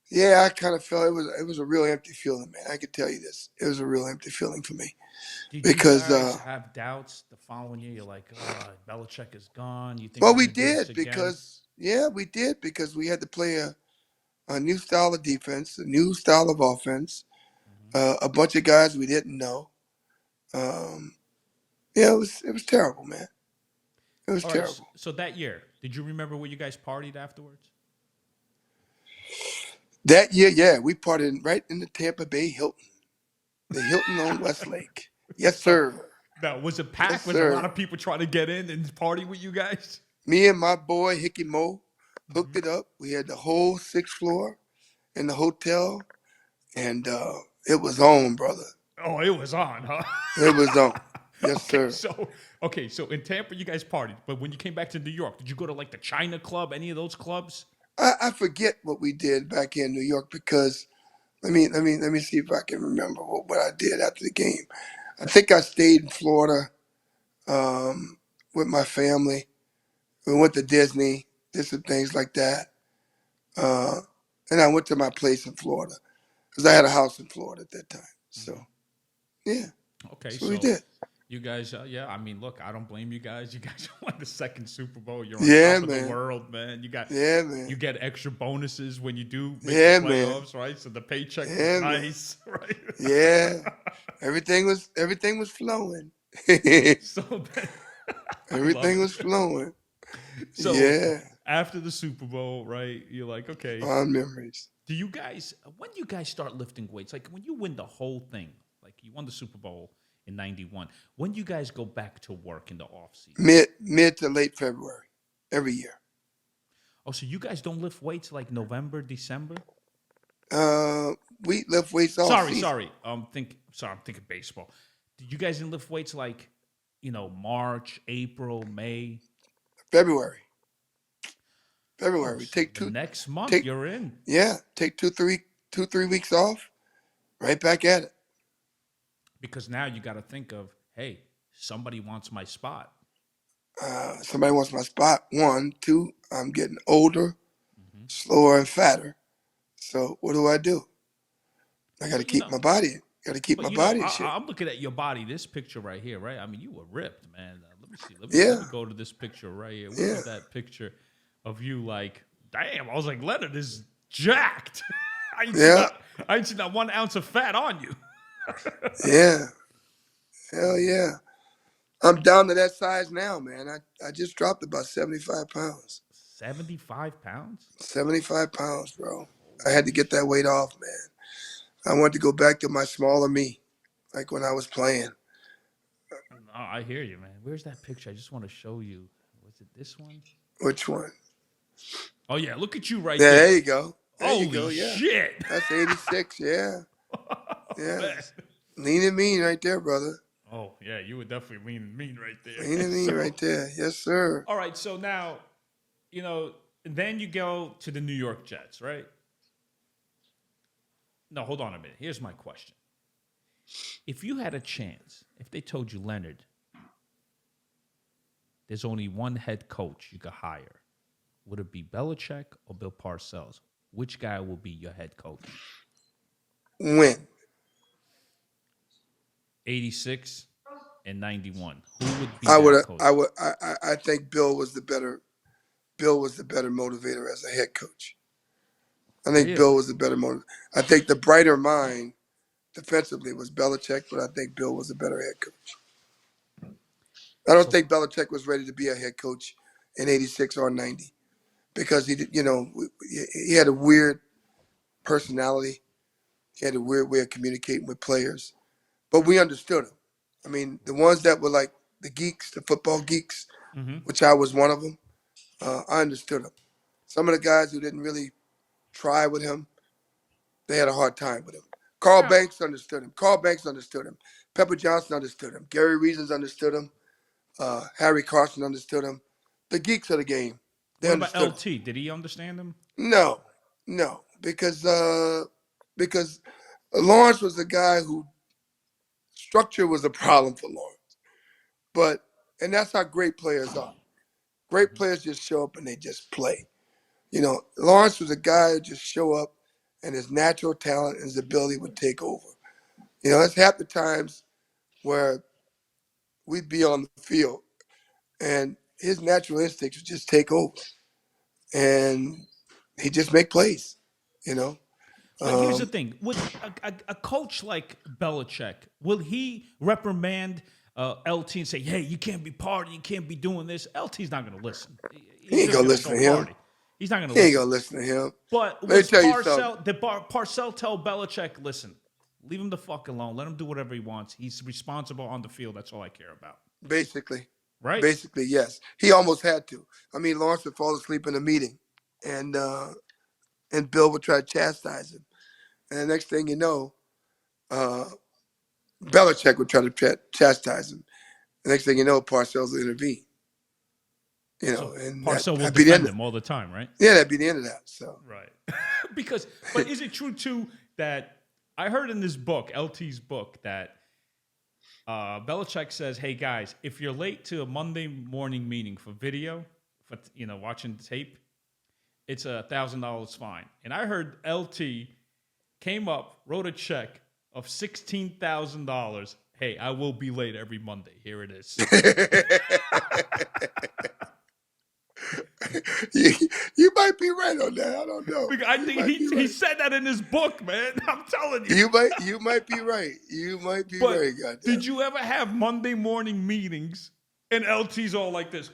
Yeah, I kind of felt it was a real empty feeling, man. I could tell you this. It was a real empty feeling for me. Did you guys have doubts the following year? You're like, Belichick is gone. You think? Well, we did because we had to play a new style of defense, a new style of offense, a bunch of guys we didn't know. Um, yeah, it was terrible, man. It was All right. terrible. So that year, did you remember where you guys partied afterwards? That year, yeah, we partied right in the Tampa Bay Hilton, the Hilton on Westlake. Yes, So sir. now, was it Yes, packed? Was a lot sir. of people trying to get in and party with you guys? Me and my boy Hickey Mo hooked Hmm. it up. We had the whole sixth floor in the hotel, and it was on, brother. Oh, it was on, huh? It was on. Yes, okay, sir. so so in Tampa you guys partied, but when you came back to New York, did you go to like the China Club, any of those clubs? I forget what we did back in New York because let me see if I can remember what I did after the game. I think I stayed in Florida with my family. We went to Disney, did some things like that, uh, and I went to my place in Florida because I had a house in Florida at that time. So Hmm. yeah, Okay, that's what we so did. you guys, yeah, I mean, look, I don't blame you guys. You guys won the second Super Bowl. You're on Yeah, top of the man. world, man. Yeah, You man. get extra bonuses when you do make the Yeah, man. playoffs, right? So the paycheck was Yeah, man. nice, right? Yeah. Everything was flowing. so then, I love Everything it. was flowing. So Yeah. after the Super Bowl, right? You're like, okay, Fond memories. do you guys? When do you guys start lifting weights? Like when you win the whole thing, like you won the Super Bowl in '91. When do you guys go back to work in the off season? Mid to late February every year. Oh, so you guys don't lift weights like November, December? Uh, we lift weights all Sorry, season. sorry. I'm thinking baseball. Did you guys didn't lift weights like March, April, May? February. Oh, February. so the next month Take you're in yeah, take 3 weeks off, right back at it. because now you got to think of, hey, somebody wants my spot. Somebody wants my spot. One, two, I'm getting older, Hmm. slower and fatter. So what do? I gotta But keep my body. Gotta keep but my body in shape. I'm looking at your body. This picture right here, right? I mean, you were ripped, man. Let me see. Let Yeah, me go to this picture right here. Where yeah, was that picture of you? Like, damn, I was like, Leonard is jacked. yeah, I ain't seen not 1 ounce of fat on you. yeah. Hell yeah. I'm down to that size now, man. I just dropped about 75 pounds. 75 pounds? 75 pounds, bro. I Holy had to get that weight off, man. I wanted to go back to my smaller me, like when I was playing. no, I hear you, man. Where's that picture? I just want to show you. Was it this one? Which one? Oh yeah, look at you right Yeah, there. there you go. There you Holy go. Yeah. shit. That's 86. Yeah. Oh, Yeah. man. Lean and mean right there, brother. Oh yeah, you were definitely lean and mean right Lean there. and mean So right there. Yes, sir. all right, so now, you know, then you go to the New York Jets, right? No, hold on a minute. Here's my question. If you had a chance, if they told you, Leonard, there's only one head coach you could hire, would it be Belichick or Bill Parcells? Which guy will be your head coach? When? 86 and 91. Who would be that coach? I think Bill was the better motivator as a head coach. I think Bill Really? was the better motivator. I think the brighter mind defensively was Belichick, but I think Bill was a better head coach. I don't So, think Belichick was ready to be a head coach in 86 or 90 because he had a weird personality. He had a weird way of communicating with players, but we understood him. I mean, the ones that were like the geeks, the football geeks, mhm. which I was one of them, I understood him. Some of the guys who didn't really try with him, they had a hard time with him. Carl Now, Banks understood him. Carl Banks understood him. Pepper Johnson understood him. Gary Reasons understood him. Harry Carson understood him. The geeks of the game, they what about understood him. LT? Did he understand him? No, no, because Lawrence was a guy who structure was a problem for Lawrence. But and that's how great players are. Great Mhm. players just show up and they just play. Lawrence was a guy who just show up and his natural talent and his ability would take over. That's half the times where we'd be on the field and his natural instincts would just take over and he just make plays, you know. But here's the thing: would a coach like Belichick, will he reprimand LT and say, "Hey, you can't be partying, you can't be doing this"? LT's not going to listen. He He's ain't just gonna going to listen go to him. party. He's not going to He ain't listen. gonna listen to him. But Let me was tell you something. Parcell tell Belichick, "Listen, leave him the fuck alone. Let him do whatever he wants. He's responsible on the field. That's all I care about." Basically, Right? basically, yes. He almost had to. I mean, Lawrence would fall asleep in a meeting, and Bill would try to chastise him, and the next thing you know, uh, Belichick would try to chastise him. The next thing you know, Parcells will intervene. So And Parcell will that'd be the end. defend him all the time, right? Yeah, that'd be the end of that. So Right. But is it true too that I heard in this book, LT's book, that Belichick says, "Hey guys, if you're late to a Monday morning meeting for video, for watching tape, it's $1,000 fine." And I heard LT came up, wrote a check of $16,000. Hey, I will be late every Monday. Here it is. you might be right on that. I don't know. I think he said that in his book, man. I'm telling you. You might be right. You might be But right. Goddamn. did you ever have Monday morning meetings and LT's all like this,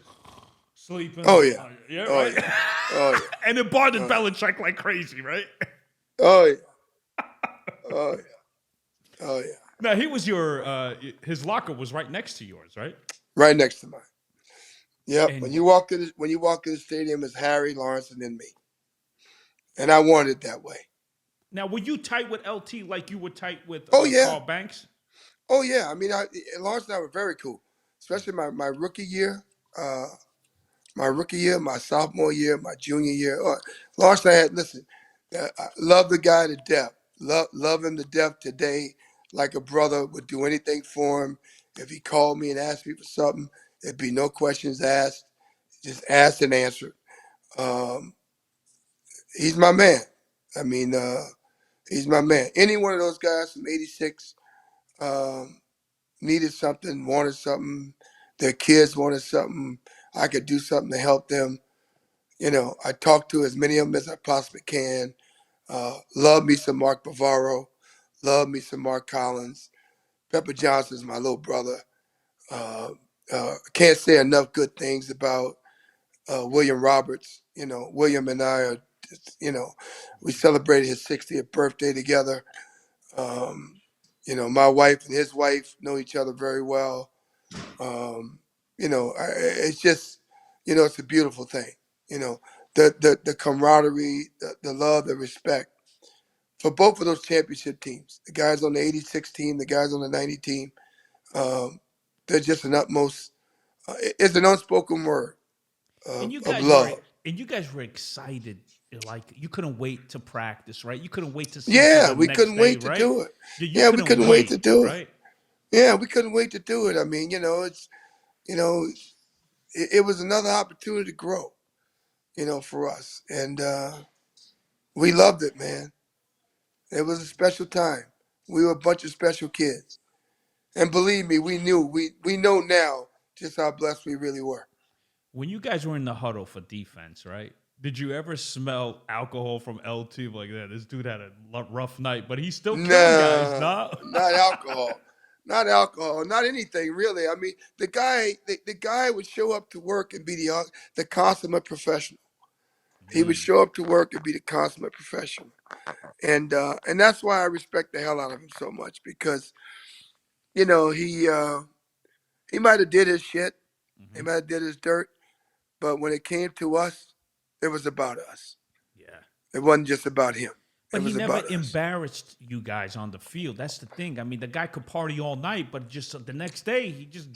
sleeping? Oh yeah. Yeah, Oh right. yeah. Oh yeah. And it bothered Belichick like crazy, right? Oh yeah. Oh yeah. Oh yeah. Now he was his locker was right next to yours, right? Right next to mine. Yep. And When you walk to the stadium, it's Harry, Lawrence, and then me. And I wanted it that way. now, were you tight with LT like you were tight with Oh yeah. Carl Banks? Oh yeah. I mean, Lawrence and I were very cool, especially my rookie year. My sophomore year, my junior year. Lawrence and I had, listen, I love the guy to death. Love him to death today, like a brother, would do anything for him. If he called me and asked me for something, there'd be no questions asked. Just asked and answered. Um, he's my man. I mean, he's my man. Any one of those guys from '86 um, needed something, wanted something, their kids wanted something, I could do something to help them. I talk to as many of them as I possibly can. Love me some Mark Bavaro. Love me some Mark Collins. Pepper Johnson's my little brother. Can't say enough good things about William Roberts. William and I are, we celebrated his 60th birthday together. Um, my wife and his wife know each other very well. It's just, it's a beautiful thing. The camaraderie, the love, the respect for both of those championship teams. The guys on the '86 team, the guys on the '90 team. They're just an utmost. It's an unspoken word And you of guys were love. excited, like you couldn't wait to practice, right? You couldn't wait to see each Yeah, other the we next couldn't day, wait to right? do it. You Yeah, we couldn't couldn't wait wait, to do it. right? Yeah, we couldn't wait to do it. I mean, it's, it was another opportunity to grow, for us, and we loved it, man. It was a special time. We were a bunch of special kids. And believe me, we know now just how blessed we really were. When you guys were in the huddle for defense, right? Did you ever smell alcohol from LT like that? This dude had a rough night, but he's still killing guys, Nah, nah? not alcohol. Not alcohol, not anything really. I mean, the guy would show up to work and be the consummate professional. He would show up to work and be the consummate professional. And that's why I respect the hell out of him so much, because he might have did his shit, he Mm-hmm. might have did his dirt, but when it came to us, it was about us. Yeah. It wasn't just about him. It But he was never about us. embarrassed you guys on the field. That's the thing. I mean, the guy could party all night, but just the next day, he just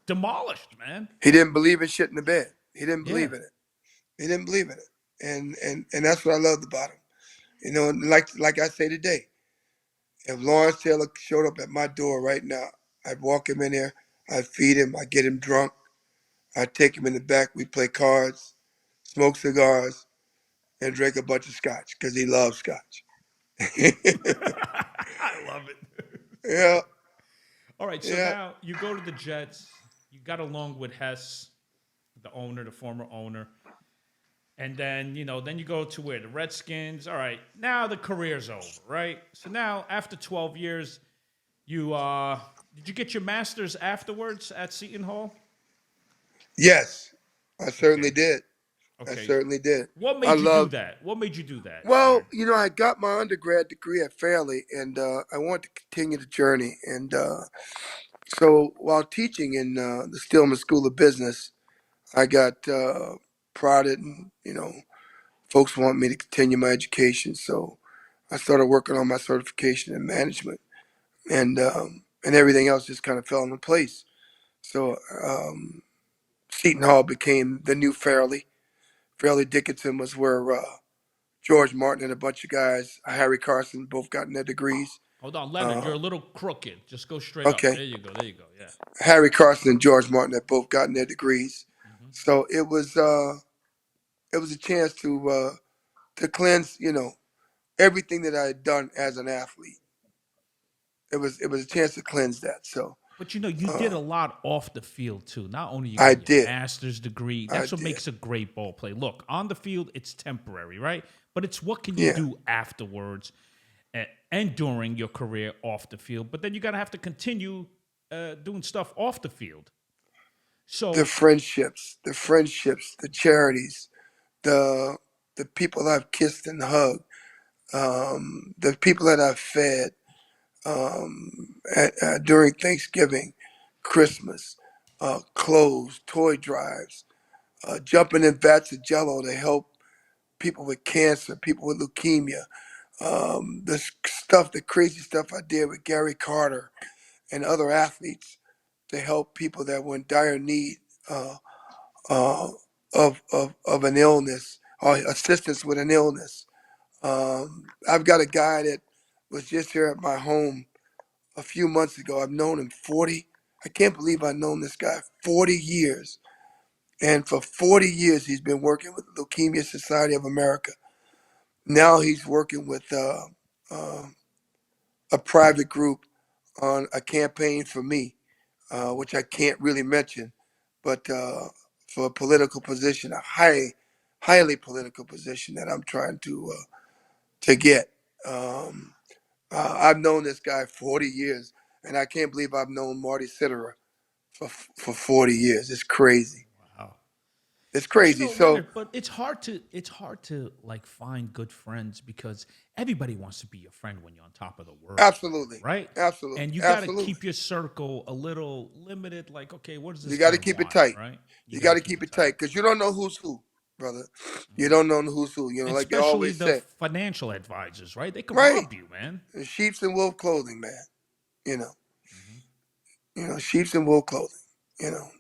demolished, man. He didn't believe in shit in the bed. He didn't Yeah. believe in it. He didn't believe in it. And that's what I loved about him. And like I say today, if Lawrence Taylor showed up at my door right now, I'd walk him in there, I'd feed him, I'd get him drunk, I'd take him in the back, we'd play cards, smoke cigars, and drink a bunch of scotch because he loves scotch. I love it. Yeah, All right, so yeah. now you go to the Jets. You got along with Hess, the owner, the former owner. And then, then you go to where? The Redskins. All right. Now the career's over, right? So now after 12 years, you did you get your master's afterwards at Seton Hall? Yes, I certainly Okay. did. I Okay. certainly did. What I made you do loved. that? What made you do that, Well, Aaron? I got my undergrad degree at Fairleigh, and I wanted to continue the journey. And so, while teaching in the Stillman School of Business, I got prodded, and folks want me to continue my education. So, I started working on my certification in management, and everything else just kind of fell into place. So, Seton Hall became the new Fairleigh. Fairleigh Dickinson was where George Martin and a bunch of guys, Harry Carson, both gotten their degrees. Hold on, Leonard. Uh, You're a little crooked. Just go straight up. okay, There you go. There you go. Yeah. Harry Carson and George Martin had both gotten their degrees, Hmm. so it was a chance to cleanse, everything that I had done as an athlete. It was a chance to cleanse that. So But you did uh, a lot off the field too. Not only you I got your did, master's degree, I that's what did, makes a great ball play. Look, on the field, it's temporary, right? But it's what can you yeah. do afterwards and during your career off the field. But then you gotta have to continue doing stuff off the field. The So friendships, the charities, the the people I've kissed and hugged, the people that I've fed during Thanksgiving, Christmas, clothes, toy drives, jumping in vats of Jello to help people with cancer, people with leukemia. The crazy stuff I did with Gary Carter and other athletes to help people that were in dire need uh, uh, of an illness or assistance with an illness. I've got a guy that was just here at my home a few months ago. I've known him 40. I can't believe I've known this guy 40 years. And for 40 years, he's been working with the Leukemia Society of America. Now he's working with uh, a private group on a campaign for me, which I can't really mention, but for a political position, a highly political position that I'm trying to get. Um, I've known this guy 40 years, and I can't believe I've known Marty Sitterer for 40 years. It's crazy. wow. It's But crazy. So Leonard, but it's hard to like find good friends because everybody wants to be your friend when you're on top of the world, absolutely, right? And absolutely, you got to absolutely. keep your circle a little limited. Like, okay, what does You this got to guy keep it want, tight. right? You You got got to to keep keep it it tight. tight because you don't know who's who, brother. You Hmm. don't know who's who. And Like they especially always the say, financial advisors, right? They could right? rob you, man. Sheep's and wolf clothing, man. You know, Hmm. sheep's and wolf clothing.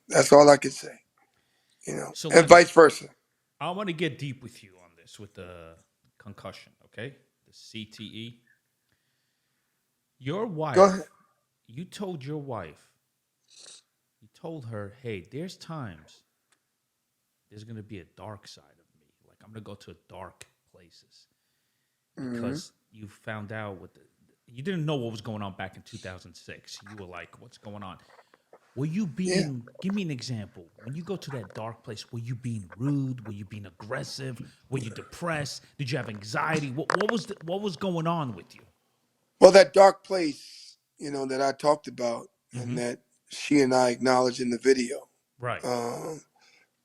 That's all I can say. So, And Leonard, vice versa. I want to get deep with you on this with the concussion, okay? The CTE. Your Go ahead. wife, you told your wife, you told her, hey, there's going to be a dark side of me. Like, I'm going to go to dark places Hmm. because you found out you didn't know what was going on back in 2006. You were like, what's going on? Yeah. Give me an example. When you go to that dark place, were you being rude? Were you being aggressive? Were you depressed? Did you have anxiety? What was going on with you? Well, that dark place, that I talked about and Hmm. that she and I acknowledge in the video, Right. um,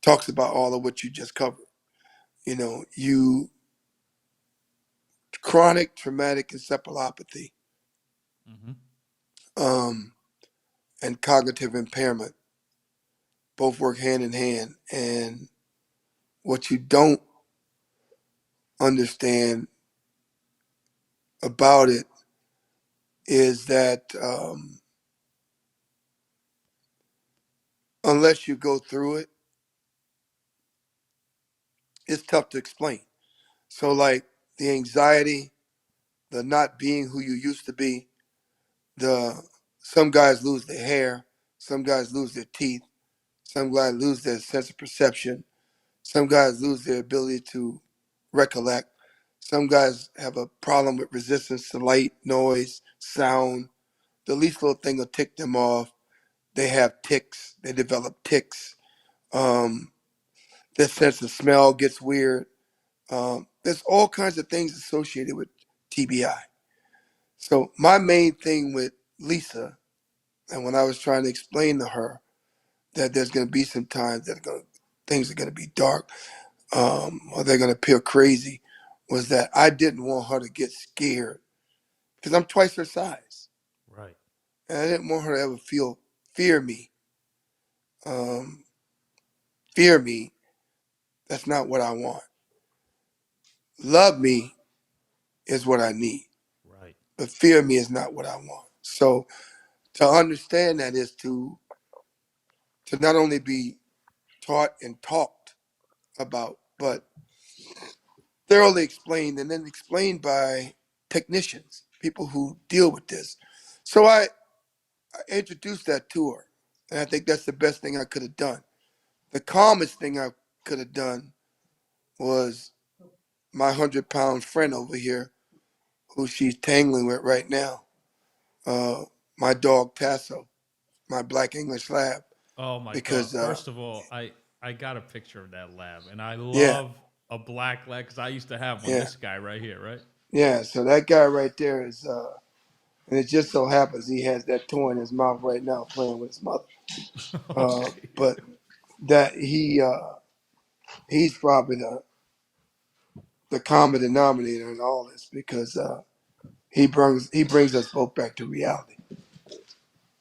talks about all of what you just covered. You chronic traumatic encephalopathy Hmm. um, and cognitive impairment both work hand in hand. And what you don't understand about it is that unless you go through it, it's tough to explain. So, like the anxiety, the not being who you used to be, the some guys lose their hair, some guys lose their teeth, some guys lose their sense of perception, some guys lose their ability to recollect. Some guys have a problem with resistance to light, noise, sound. The least little thing will tick them off. They have ticks. They develop ticks. Um, Their sense of smell gets weird. There's all kinds of things associated with TBI. So my main thing with Lisa, and when I was trying to explain to her that there's going to be some times that things are going to be dark, or they're going to appear crazy, was that I didn't want her to get scared because I'm twice her size, Right. and I didn't want her to ever fear me. Um, fear me. That's not what I want. Love me is what I need, Right. but fear me is not what I want. So to understand that is to not only be taught and talked about, but thoroughly explained and then explained by technicians, people who deal with this. So I introduced that to her, and I think that's the best thing I could have done. The calmest thing I could have done was my 100-pound friend over here, who she's tangling with right now, my dog Tasso, my black English lab, Oh my God! because First of all, I got a picture of that lab, and I yeah, love a black lab because I used to have one. yeah, This guy right here, right? yeah. So that guy right there is, and it just so happens he has that toy in his mouth right now, playing with his mother. Okay. But that he's probably the common denominator in all this because he brings us both back to reality.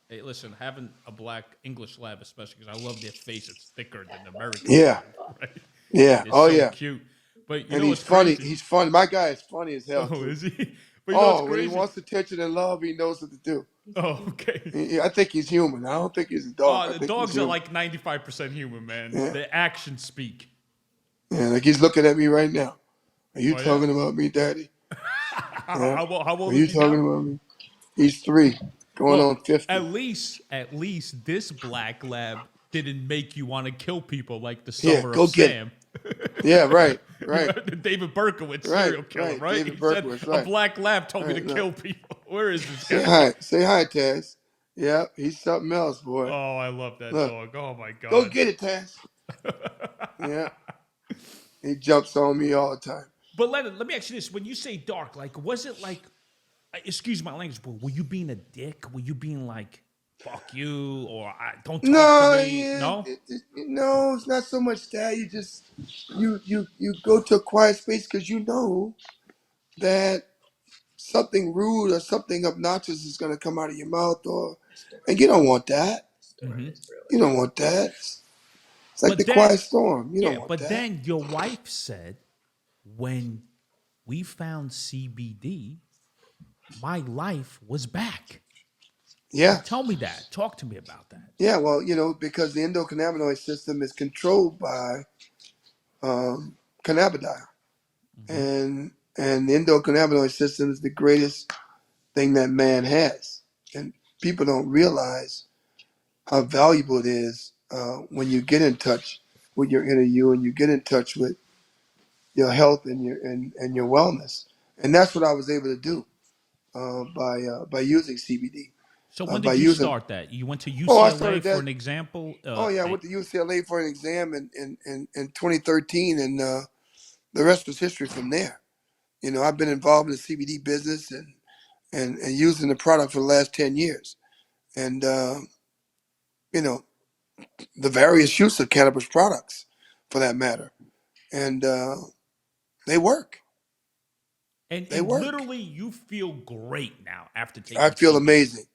Hey, listen, having a black English lab, especially because I love their face. It's thicker than the American Yeah, kind, right? yeah, It's oh so yeah. cute. But you And know he's what's funny. crazy? He's funny. My guy is funny as hell Oh, too. is he? But you know what's Oh, when he crazy? wants attention and love, he knows what to do. Oh, okay. I think he's human. I don't think he's a dog. I The think he's dogs are human. like 95% human, man. Yeah, The actions speak. yeah. Like he's looking at me right now. Are you Oh yeah. talking about me, Daddy? Yeah. How Are old you is he talking now? about me? He's 3, going Well, on 50. at least this black lab didn't make you want to kill people like the Yeah, Summer of go get it. Sam. Yeah, right, You know, right, the David Berkowitz right, serial killer, right. right? David He said Berkowitz, a right. black lab told me to Right, look. kill people. Where is this Say guy? hi. Say hi, Taz. Yeah, he's something else, boy. Oh, I love that Look, dog. Oh my go god. get it, Taz. Yeah, he jumps on me all the time. But let me ask you this: when you say dark, like, was it like? Excuse my language, but were you being a dick? Were you being like, "Fuck you" or "Don't talk to No, me"? yeah, No. no, it's not so much that. You just you go to a quiet space because you know that something rude or something obnoxious is going to come out of your mouth, and you don't want that. Hmm. You don't want that. It's like the But then, quiet storm. You don't yeah, want but that. then your wife said, when we found CBD, my life was back. Yeah, Tell me that. Talk to me about that. yeah. Well, because the endocannabinoid system is controlled by cannabidiol, Hmm. and the endocannabinoid system is the greatest thing that man has, and people don't realize how valuable it is when you get in touch with your inner you and you get in touch with your health and and your wellness, and that's what I was able to do by using CBD, So when by did you using. start that? You went to Oh, I UCLA started for that. an example. Oh yeah, I went to UCLA for an exam in 2013, and the rest was history from there. I've been involved in the CBD business and using the product for the last 10 years, and you know the various use of cannabis products, for that matter, and they work. They and work. literally, you feel great now after I taking feel CBD. amazing.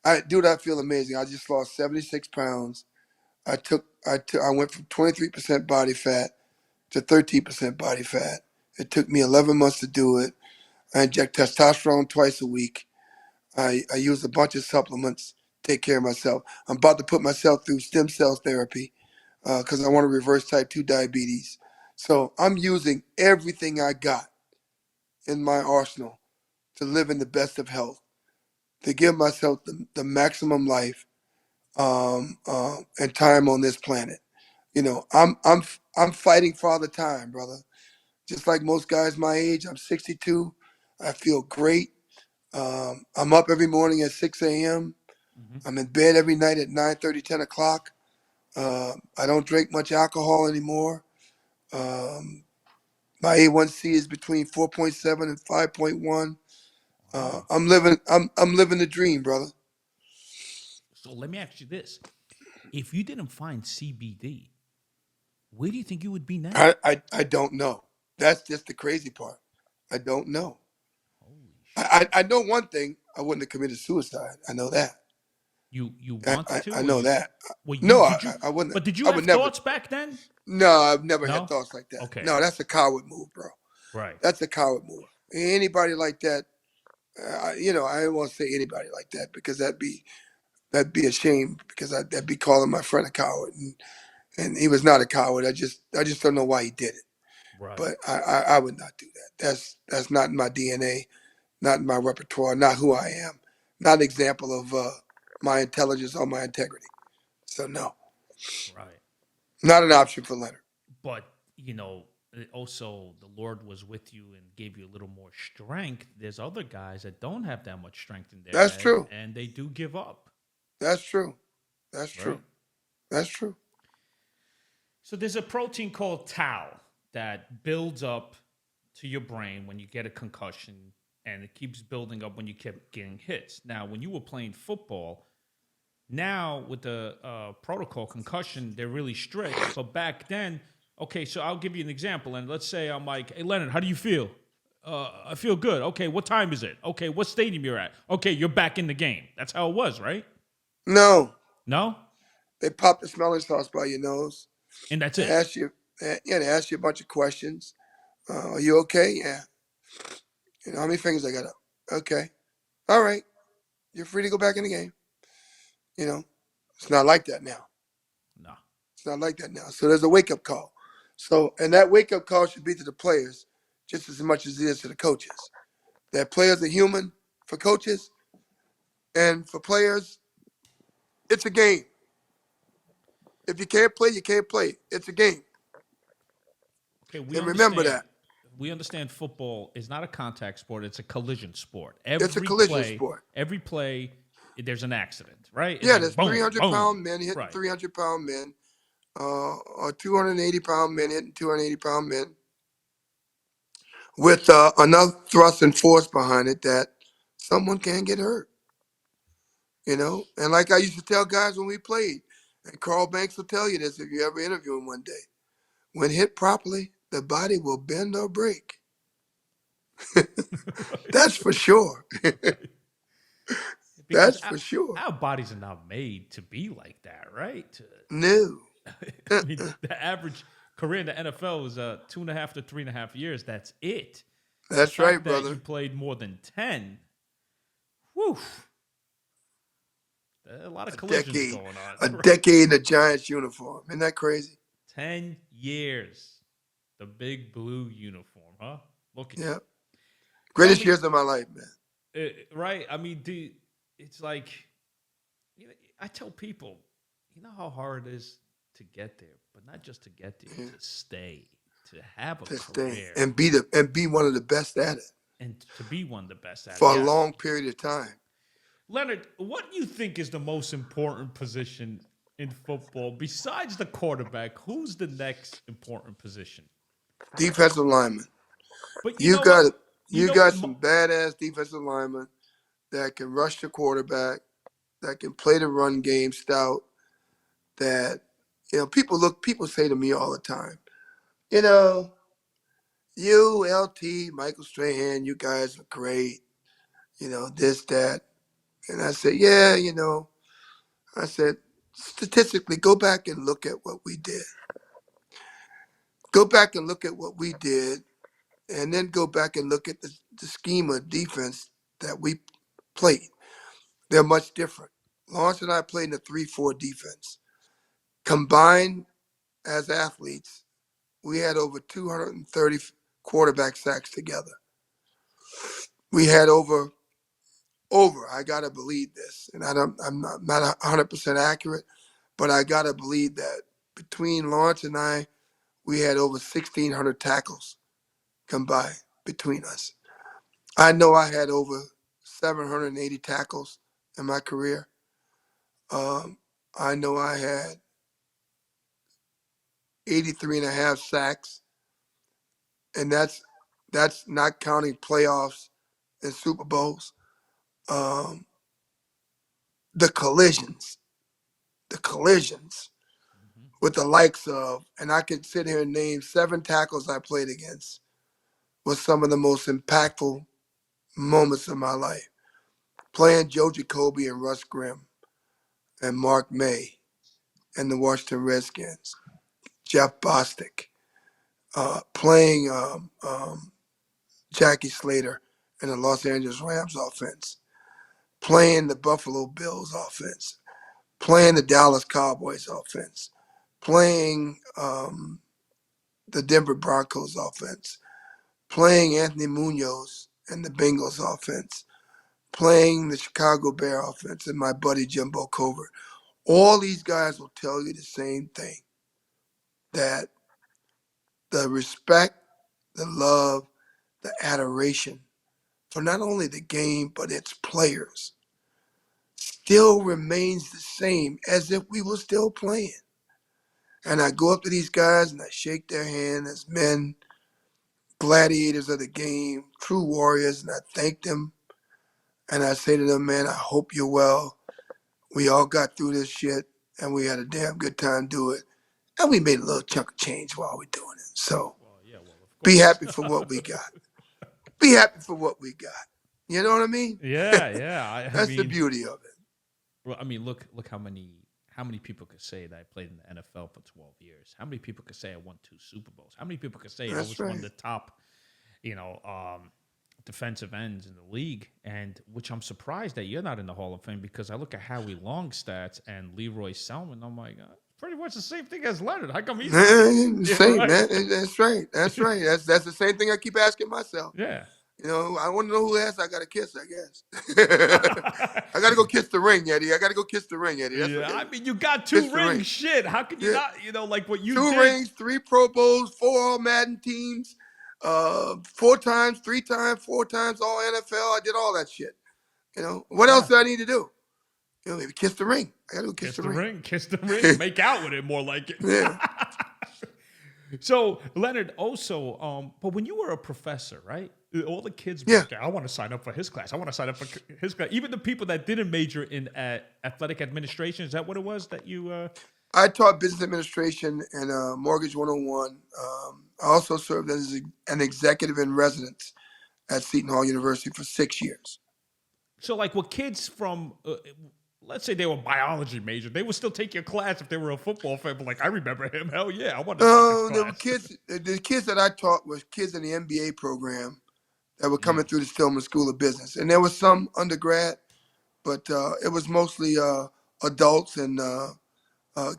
I feel amazing. I just lost 76 pounds. I went from 23% body fat to 13% body fat. It took me 11 months to do it. I inject testosterone twice a week. I use a bunch of supplements to take care of myself. I'm about to put myself through stem cell therapy because I want to reverse type 2 diabetes. So I'm using everything I got in my arsenal to live in the best of health, to give myself the maximum life and time on this planet. I'm fighting Father Time, brother. Just like most guys my age, I'm 62. I feel great. I'm up every morning at 6 a.m. Hmm. I'm in bed every night at 9:30, 10 o'clock. I don't drink much alcohol anymore. Um, my A1C is between 4.7 and 5.1. Wow. I'm living the dream, brother. So let me ask you this: if you didn't find CBD, where do you think you would be now? I don't know. That's just the crazy part. I don't know. Holy I, shit! I, I know one thing. I wouldn't have committed suicide. I know that. You I, wanted I, to, I or know you? that. Well, you No, did you? I wouldn't. But did you I would have never. thoughts back then? No, I've never had No. thoughts like that. Okay. No, that's a coward move, bro. Right. That's a coward move. Anybody like that, I don't want to say anybody like that because that'd be a shame because that'd be calling my friend a coward, and he was not a coward. I just don't know why he did it. Right. But I would not do that. That's not in my DNA, not in my repertoire, not who I am, not an example of my intelligence or my integrity. So no, Right. not an But option for Leonard. but also the Lord was with you and gave you a little more strength. There's other guys that don't have that much strength in their That's head, true. and they do give up. That's true. That's true. Right. That's true. So there's a protein called tau that builds up to your brain when you get a concussion, and it keeps building up when you keep getting hits. Now, when you were playing football, now with the protocol concussion, they're really strict. But back then, okay, so I'll give you an example. And let's say I'm like, hey, Leonard, how do you feel? I feel good. Okay, what time is it? Okay, what stadium you're at? Okay, you're back in the game. That's how it was, right? No, No? they pop the smelling salts by your nose. And that's They it. ask you, they ask you a bunch of questions. Are you okay? Yeah. How many fingers I got up? Okay. All right. You're free to go back in the game. You know, it's not like that now. No. It's not like that now. So there's a wake up call. So, and that wake up call should be to the players just as much as it is to the coaches. That players are human for coaches, and for players, it's a game. If you can't play, you can't play. It's a game. Okay, we And remember understand. that. We understand football is not a contact sport; it's a collision sport. It's a collision sport. Every play, there's an accident, right? And Yeah, then there's boom, 300 boom, pound men hitting right? 300-pound men, or 280-pound men hitting 280-pound men with enough thrust and force behind it that someone can get hurt. And like I used to tell guys when we played, and Carl Banks will tell you this if you ever interview him one day. When hit properly, the body will bend or break. That's for sure. Right. Because That's for sure. our bodies are not made to be like that, right? No. I mean, the average career in the NFL is 2.5 to 3.5 years. That's it. The That's right, fact that you brother. played more than 10, whew, a lot of A collisions decade. going A on, right? decade in a Giants uniform. Isn't that crazy? 10 years. The big blue uniform, huh? Look at you. Yeah. Tell Greatest me, years of my life, man. right? I mean, it's like, I tell people, you know how hard it is to get there, but not just to get there, Yeah. to stay, to have a To stay career, and be one of the best at it and to be one of the best at it. for a Yes. long period of time. Leonard, what do you think is the most important position in football besides the quarterback? Who's the next important position? Defensive lineman. But you You know what? got You you know got what? some badass defensive linemen that can rush the quarterback, that can play the run game stout. That people say to me all the time, you know, you LT Michael Strahan, you guys are great. This that, and I said, yeah, I said statistically, go back and look at what we did. Go back and look at what we did, and then go back and look at the scheme of defense that we played. They're much different. Lawrence and I played in a 3-4 defense. Combined as athletes, we had over 230 quarterback sacks together. We had I gotta believe this, and I'm not 100% accurate, but I gotta believe that between Lawrence and I, we had over 1,600 tackles combined between us. I know I had over 780 tackles in my career. Um, I know I had 83 and a half sacks, and that's not counting playoffs and Super Bowls. Um, the collisions, the collisions with the likes of, and I could sit here and name 7 tackles I played against, was some of the most impactful moments of my life. Playing Joe Jacoby and Russ Grimm and Mark May and the Washington Redskins, Jeff Bostic, playing Jackie Slater and the Los Angeles Rams offense, playing the Buffalo Bills offense, playing the Dallas Cowboys offense, playing the Denver Broncos offense, playing Anthony Munoz and the Bengals offense, playing the Chicago Bear offense and my buddy Jimbo Covert. All these guys will tell you the same thing, that the respect, the love, the adoration for not only the game, but its players still remains the same as if we were still playing. And I go up to these guys and I shake their hand as men, gladiators of the game, true warriors, and I thank them. And I say to them, man, I hope you're well. We all got through this shit and we had a damn good time doing it. And we made a little chunk of change while we're doing it. So be happy for what we got. Be happy for what we got. You know what I mean? Yeah. That's the beauty of it. Well, I mean, look how many people could say that I played in the NFL for 12 years. How many people could say I won 2 Super Bowls? How many people could say I was one of the top, defensive ends in the league? And which I'm surprised that you're not in the Hall of Fame, because I look at Howie Long's stats and Leroy Selman. I'm like, pretty much the same thing as Leonard. How come he's same, right? Man. That's right. That's the same thing I keep asking myself. Yeah. I want to know who else I got to kiss, I guess. I got to go kiss the ring, Eddie. I got to go kiss the ring, Eddie. That's I mean, you got 2 rings. Shit. How can you not, like what you 2 did? 2 rings, 3 Pro Bowls, 4 All-Madden teams, 4 times, 3 times, 4 times All NFL. I did all that shit. What else do I need to do? Maybe kiss the ring. I got to go kiss the ring. Kiss the ring. Make out with it, more like it. Yeah. So, Leonard, also, but when you were a professor, right? All the kids were like, I want to sign up for his class. I want to sign up for his class. Even the people that didn't major in athletic administration, is that what it was that you... I taught business administration and Mortgage 101. I also served as an executive in residence at Seton Hall University for 6 years. So, like, what kids from... let's say they were biology major, they would still take your class if they were a football fan. But like, I remember him. Hell yeah, I want to take his class. The kids that I taught were kids in the MBA program that were coming through the Stillman School of Business. And there was some undergrad, but it was mostly adults and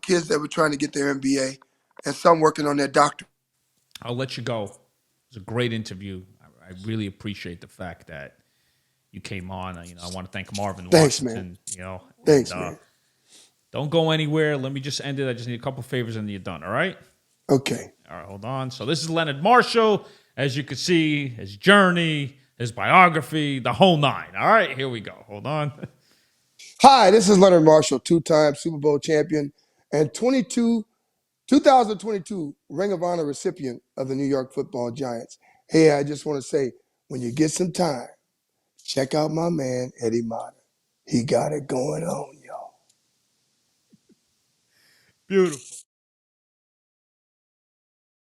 kids that were trying to get their MBA and some working on their doctorate. I'll let you go. It was a great interview. I really appreciate the fact that you came on. I want to thank Marvin Washington. Man. Thanks, man. Don't go anywhere. Let me just end it. I just need a couple favors and you're done, all right? Okay. All right, hold on. So this is Leonard Marshall. As you can see, his journey, his biography, the whole 9. All right, here we go. Hold on. Hi, this is Leonard Marshall, 2-time Super Bowl champion and 2022 Ring of Honor recipient of the New York Football Giants. Hey, I just want to say, when you get some time, check out my man, Eddie Mata. He got it going on, y'all. Beautiful.